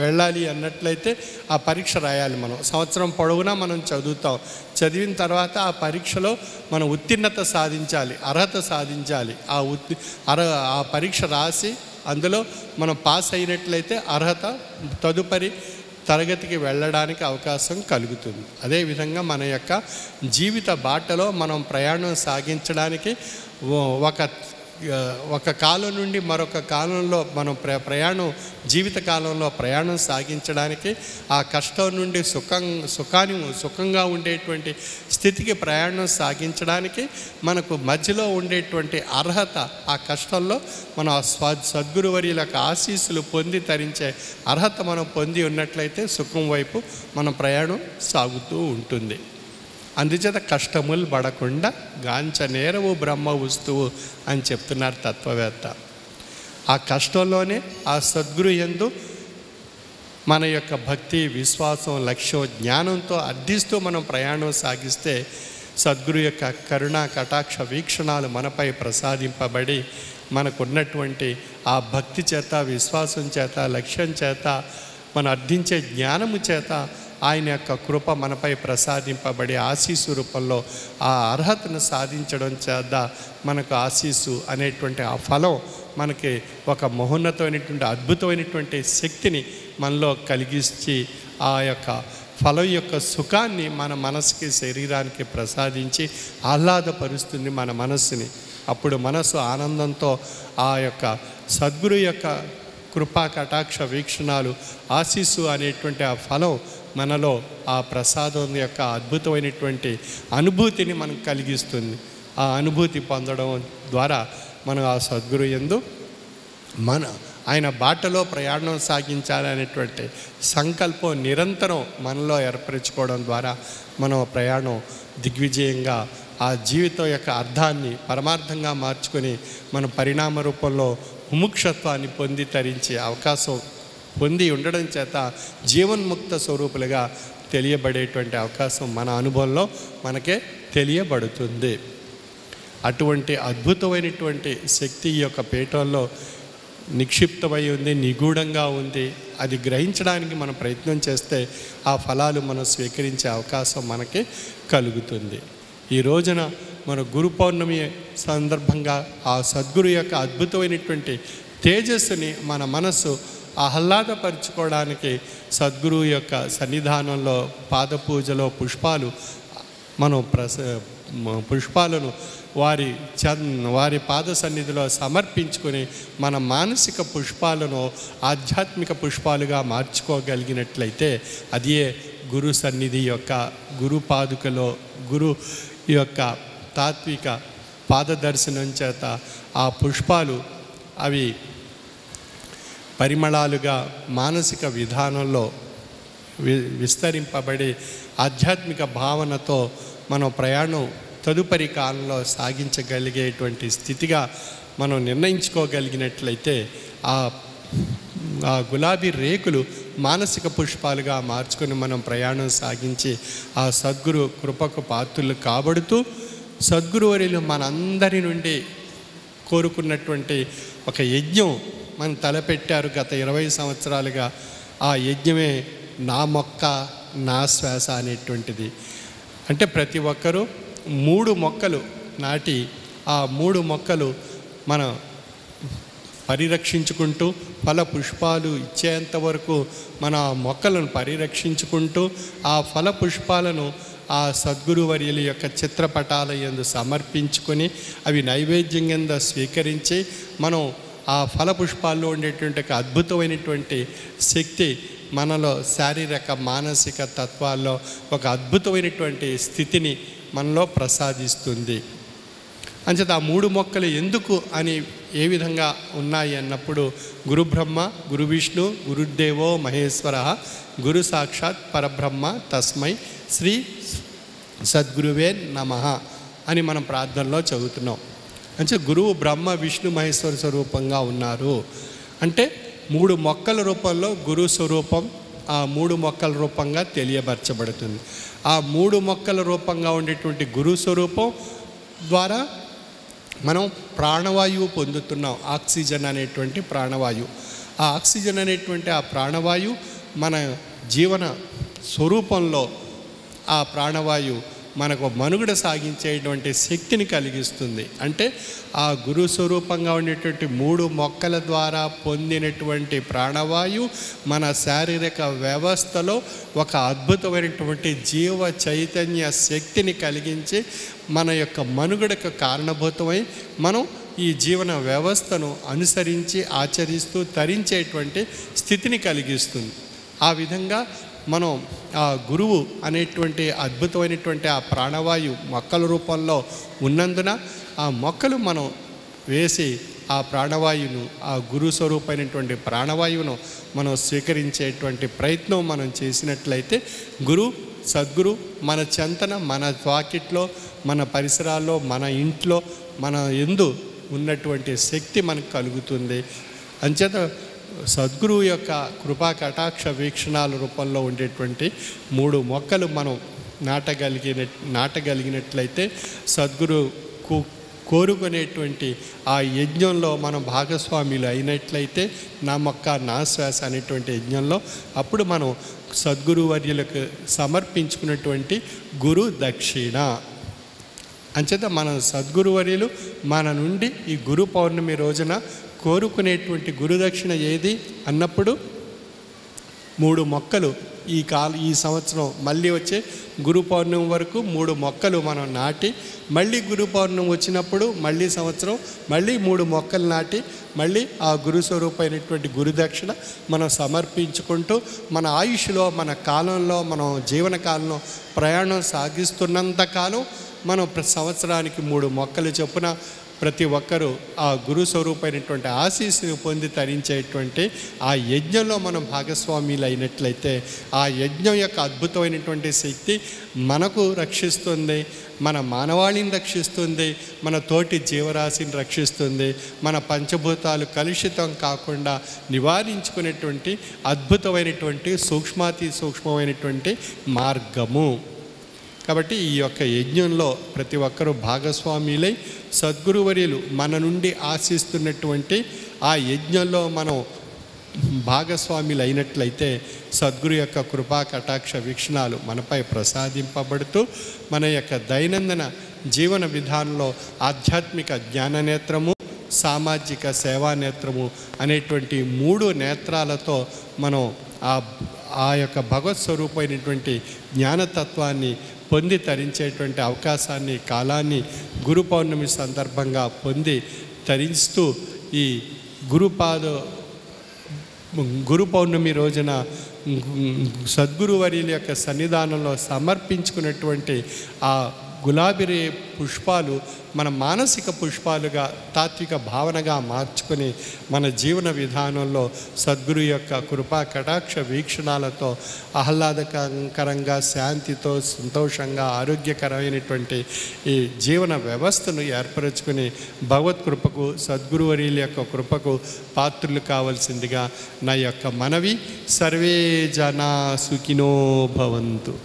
వెళ్ళాలి అన్నట్లయితే ఆ పరీక్ష రాయాలి. మనం సంవత్సరం పొడవునా మనం చదువుతాం. చదివిన తర్వాత ఆ పరీక్షలో మనం ఉత్తీర్ణత సాధించాలి, అర్హత సాధించాలి. ఆ పరీక్ష రాసి అందులో మనం పాస్ అయినట్లయితే అర్హత తదుపరి తరగతికి వెళ్ళడానికి అవకాశం కలుగుతుంది. అదేవిధంగా మన యొక్క జీవిత బాటలో మనం ప్రయాణం సాగించడానికి ఒక కాలం నుండి మరొక కాలంలో మనం జీవిత కాలంలో ప్రయాణం సాగించడానికి ఆ కష్టం నుండి సుఖంగా ఉండేటువంటి స్థితికి ప్రయాణం సాగించడానికి మనకు మధ్యలో ఉండేటువంటి అర్హత, ఆ కష్టంలో మనం సద్గురువర్యుల యొక్క ఆశీస్సులు పొంది తరించే అర్హత మనం పొంది ఉన్నట్లయితే సుఖం వైపు మన ప్రయాణం సాగుతూ ఉంటుంది. అందుచేత కష్టములు పడకుండా గాంచనేరవు బ్రహ్మ వస్తువు అని చెప్తున్నారు తత్వవేత్త. ఆ కష్టంలోనే ఆ సద్గురు యందు మన యొక్క భక్తి విశ్వాసం లక్ష్యం జ్ఞానంతో అర్థిస్తూ మనం ప్రయాణం సాగిస్తే సద్గురు యొక్క కరుణ కటాక్ష వీక్షణాలు మనపై ప్రసాదింపబడి మనకున్నటువంటి ఆ భక్తి చేత విశ్వాసం చేత లక్ష్యం చేత మనం అర్థించే జ్ఞానము చేత ఆయన యొక్క కృప మనపై ప్రసాదింపబడి ఆశీస్సు రూపంలో ఆ అర్హతను సాధించడం చేత మనకు ఆశీస్సు అనేటువంటి ఆ ఫలం మనకి ఒక మహోన్నతమైనటువంటి అద్భుతమైనటువంటి శక్తిని మనలో కలిగించి ఆ యొక్క ఫలం యొక్క సుఖాన్ని మన మనసుకి శరీరానికి ప్రసాదించి ఆహ్లాదపరుస్తుంది మన మనస్సుని. అప్పుడు మనసు ఆనందంతో ఆ యొక్క సద్గురు యొక్క కృపా కటాక్ష వీక్షణాలు ఆశీస్సు అనేటువంటి ఆ ఫలం మనలో ఆ ప్రసాదం యొక్క అద్భుతమైనటువంటి అనుభూతిని మనకు కలిగిస్తుంది. ఆ అనుభూతి పొందడం ద్వారా మనం ఆ సద్గురు యందు ఆయన బాటలో ప్రయాణం సాగించాలనేటువంటి సంకల్పం నిరంతరం మనలో ఏర్పరచుకోవడం ద్వారా మనం ప్రయాణం దిగ్విజయంగా ఆ జీవితం యొక్క అర్థాన్ని పరమార్థంగా మార్చుకొని మన పరిణామ రూపంలో ముముక్షత్వాన్ని పొంది తరించే అవకాశం పొంది ఉండడం చేత జీవన్ముక్త స్వరూపులుగా తెలియబడేటువంటి అవకాశం మన అనుభవంలో మనకే తెలియబడుతుంది. అటువంటి అద్భుతమైనటువంటి శక్తి ఈ యొక్క పీఠంలో నిక్షిప్తమై ఉంది, నిగూఢంగా ఉంది. అది గ్రహించడానికి మనం ప్రయత్నం చేస్తే ఆ ఫలాలు మనం స్వీకరించే అవకాశం మనకి కలుగుతుంది. ఈ రోజున మన గురు పౌర్ణమి సందర్భంగా ఆ సద్గురు యొక్క అద్భుతమైనటువంటి తేజస్సుని మన మనసు ఆహ్లాదపరుచుకోవడానికి సద్గురువు యొక్క సన్నిధానంలో పాదపూజలో మనం పుష్పాలను వారి పాద సన్నిధిలో సమర్పించుకొని మన మానసిక పుష్పాలను ఆధ్యాత్మిక పుష్పాలుగా మార్చుకోగలిగినట్లయితే అదే గురు సన్నిధి యొక్క గురు పాదుకలో గురు యొక్క తాత్విక పాదదర్శనం చేత ఆ పుష్పాలు అవి పరిమళాలుగా మానసిక విధానంలో విస్తరింపబడి ఆధ్యాత్మిక భావనతో మనం ప్రయాణం తదుపరి కాలంలో సాగించగలిగేటువంటి స్థితిగా మనం నిర్ణయించుకోగలిగినట్లయితే ఆ గులాబీ రేకులు మానసిక పుష్పాలుగా మార్చుకొని మనం ప్రయాణం సాగించి ఆ సద్గురు కృపకు పాత్రులు కాబడుతూ సద్గురువర్యులు మనందరి నుండి కోరుకున్నటువంటి ఒక యజ్ఞం మనం తలపెట్టారు గత 20 సంవత్సరాలుగా. ఆ యజ్ఞమే నా మొక్క నా శ్వాస అనేటువంటిది. అంటే ప్రతి ఒక్కరూ 3 మొక్కలు నాటి ఆ 3 మొక్కలు మనం పరిరక్షించుకుంటూ ఫల పుష్పాలు ఇచ్చేంత వరకు మన మొక్కలను పరిరక్షించుకుంటూ ఆ ఫల పుష్పాలను ఆ సద్గురువర్యుల యొక్క చిత్రపటాల యందు సమర్పించుకొని అవి నైవేద్యం కింద స్వీకరించి మనం ఆ ఫల పుష్పాల్లో ఉండేటువంటి ఒక అద్భుతమైనటువంటి శక్తి మనలో శారీరక మానసిక తత్వాల్లో ఒక అద్భుతమైనటువంటి స్థితిని మనలో ప్రసాదిస్తుంది. అంచేత ఆ 3 మొక్కలు ఎందుకు అని ఏ విధంగా ఉన్నాయి అన్నప్పుడు గురు బ్రహ్మ, గురు విష్ణు, గురుదేవో మహేశ్వర, గురు సాక్షాత్ పరబ్రహ్మ తస్మై శ్రీ సద్గురువే నమః అని మనం ప్రార్థనలో చదువుతున్నాం. అంటే గురువు బ్రహ్మ విష్ణు మహేశ్వర స్వరూపంగా ఉన్నారు. అంటే 3 మొక్కల రూపంలో గురు స్వరూపం ఆ 3 మొక్కల రూపంగా తెలియపరచబడుతుంది. ఆ 3 మొక్కల రూపంగా ఉండేటువంటి గురు స్వరూపం ద్వారా మనం ప్రాణవాయువు పొందుతున్నాం. ఆక్సిజన్ అనేటువంటి ప్రాణవాయువు. ఆ ఆక్సిజన్ అనేటువంటి ఆ ప్రాణవాయువు మన జీవన స్వరూపంలో ఆ ప్రాణవాయువు మనకు మనుగడ సాగించేటువంటి శక్తిని కలిగిస్తుంది. అంటే ఆ గురు స్వరూపంగా ఉండేటువంటి 3 మొక్కల ద్వారా పొందినటువంటి ప్రాణవాయువు మన శారీరక వ్యవస్థలో ఒక అద్భుతమైనటువంటి జీవ చైతన్య శక్తిని కలిగించి మన యొక్క మనుగడకు కారణభూతమై మనం ఈ జీవన వ్యవస్థను అనుసరించి ఆచరిస్తూ తరించేటువంటి స్థితిని కలిగిస్తుంది. ఆ విధంగా మనం ఆ గురువు అనేటువంటి అద్భుతమైనటువంటి ఆ ప్రాణవాయువు మొక్కల రూపంలో ఉన్నందున ఆ మొక్కలు మనం వేసి ఆ ప్రాణవాయువును ఆ గురు స్వరూపమైనటువంటి ప్రాణవాయువును మనం స్వీకరించేటువంటి ప్రయత్నం మనం చేసినట్లయితే సద్గురు మన చెంతన మన వాకిట్లో మన పరిసరాల్లో మన ఇంట్లో మన యందు ఉన్నటువంటి శక్తి మనకు కలుగుతుంది. అంచేత సద్గురువు యొక్క కృపా కటాక్ష వీక్షణాల రూపంలో ఉండేటువంటి 3 మొక్కలు మనం నాటగలిగినట్లయితే సద్గురు కోరుకునేటువంటి ఆ యజ్ఞంలో మనం భాగస్వాములు అయినట్లయితే నా మొక్క నా శ్వాస అనేటువంటి యజ్ఞంలో అప్పుడు మనం సద్గురువర్యులకు సమర్పించుకున్నటువంటి గురు దక్షిణ. అంచేత మన సద్గురువర్యులు మన నుండి ఈ గురు పౌర్ణమి రోజున కోరుకునేటువంటి గురుదక్షిణ ఏది అన్నప్పుడు 3 మొక్కలు ఈ సంవత్సరం మళ్ళీ వచ్చే గురు పౌర్ణమి వరకు 3 మొక్కలు మనం నాటి మళ్ళీ గురు పౌర్ణమి వచ్చినప్పుడు మళ్ళీ సంవత్సరం మళ్ళీ 3 మొక్కలు నాటి మళ్ళీ ఆ గురు స్వరూపమైనటువంటి గురుదక్షిణ మనం సమర్పించుకుంటూ మన ఆయుష్లో మన కాలంలో మనం జీవన కాలంలో ప్రయాణం సాగిస్తున్నంత కాలం మనం సంవత్సరానికి 3 మొక్కలు చొప్పున ప్రతి ఒక్కరూ ఆ గురు స్వరూపమైనటువంటి ఆశీస్సును పొంది తరించేటువంటి ఆ యజ్ఞంలో మనం భాగస్వాములు అయినట్లయితే ఆ యజ్ఞం యొక్క అద్భుతమైనటువంటి శక్తి మనకు రక్షిస్తుంది, మన మానవాళిని రక్షిస్తుంది, మన తోటి జీవరాశిని రక్షిస్తుంది, మన పంచభూతాలు కలుషితం కాకుండా నివారించుకునేటువంటి అద్భుతమైనటువంటి సూక్ష్మాతి సూక్ష్మమైనటువంటి మార్గము. కాబట్టి ఈ యొక్క యజ్ఞంలో ప్రతి ఒక్కరూ భాగస్వాములై సద్గురువర్యులు మన నుండి ఆశిస్తున్నటువంటి ఆ యజ్ఞంలో మనం భాగస్వాములు అయినట్లయితే సద్గురు యొక్క కృపా కటాక్ష వీక్షణాలు మనపై ప్రసాదింపబడుతూ మన యొక్క దైనందిన జీవన విధానంలో ఆధ్యాత్మిక జ్ఞాననేత్రము, సామాజిక సేవా నేత్రము అనేటువంటి 3 నేత్రాలతో మనం ఆ యొక్క భగవత్ స్వరూపమైనటువంటి జ్ఞానతత్వాన్ని పొంది తరించేటువంటి అవకాశాన్ని, కాలాన్ని గురు పౌర్ణమి సందర్భంగా పొంది తరిస్తూ ఈ గురు పౌర్ణమి రోజున సద్గురువర్యుల యొక్క సన్నిధానంలో సమర్పించుకున్నటువంటి ఆ గులాబీ పుష్పాలు మన మానసిక పుష్పాలుగా, తాత్విక భావనగా మార్చుకొని మన జీవన విధానంలో సద్గురు యొక్క కృపా కటాక్ష వీక్షణాలతో ఆహ్లాదకరంగా, శాంతితో, సంతోషంగా, ఆరోగ్యకరమైనటువంటి ఈ జీవన వ్యవస్థను ఏర్పరచుకుని భగవత్ కృపకు, సద్గురువర్యుల యొక్క కృపకు పాత్రులు కావాల్సిందిగా నా యొక్క మనవి. సర్వే జనా సుఖినో భవంతు.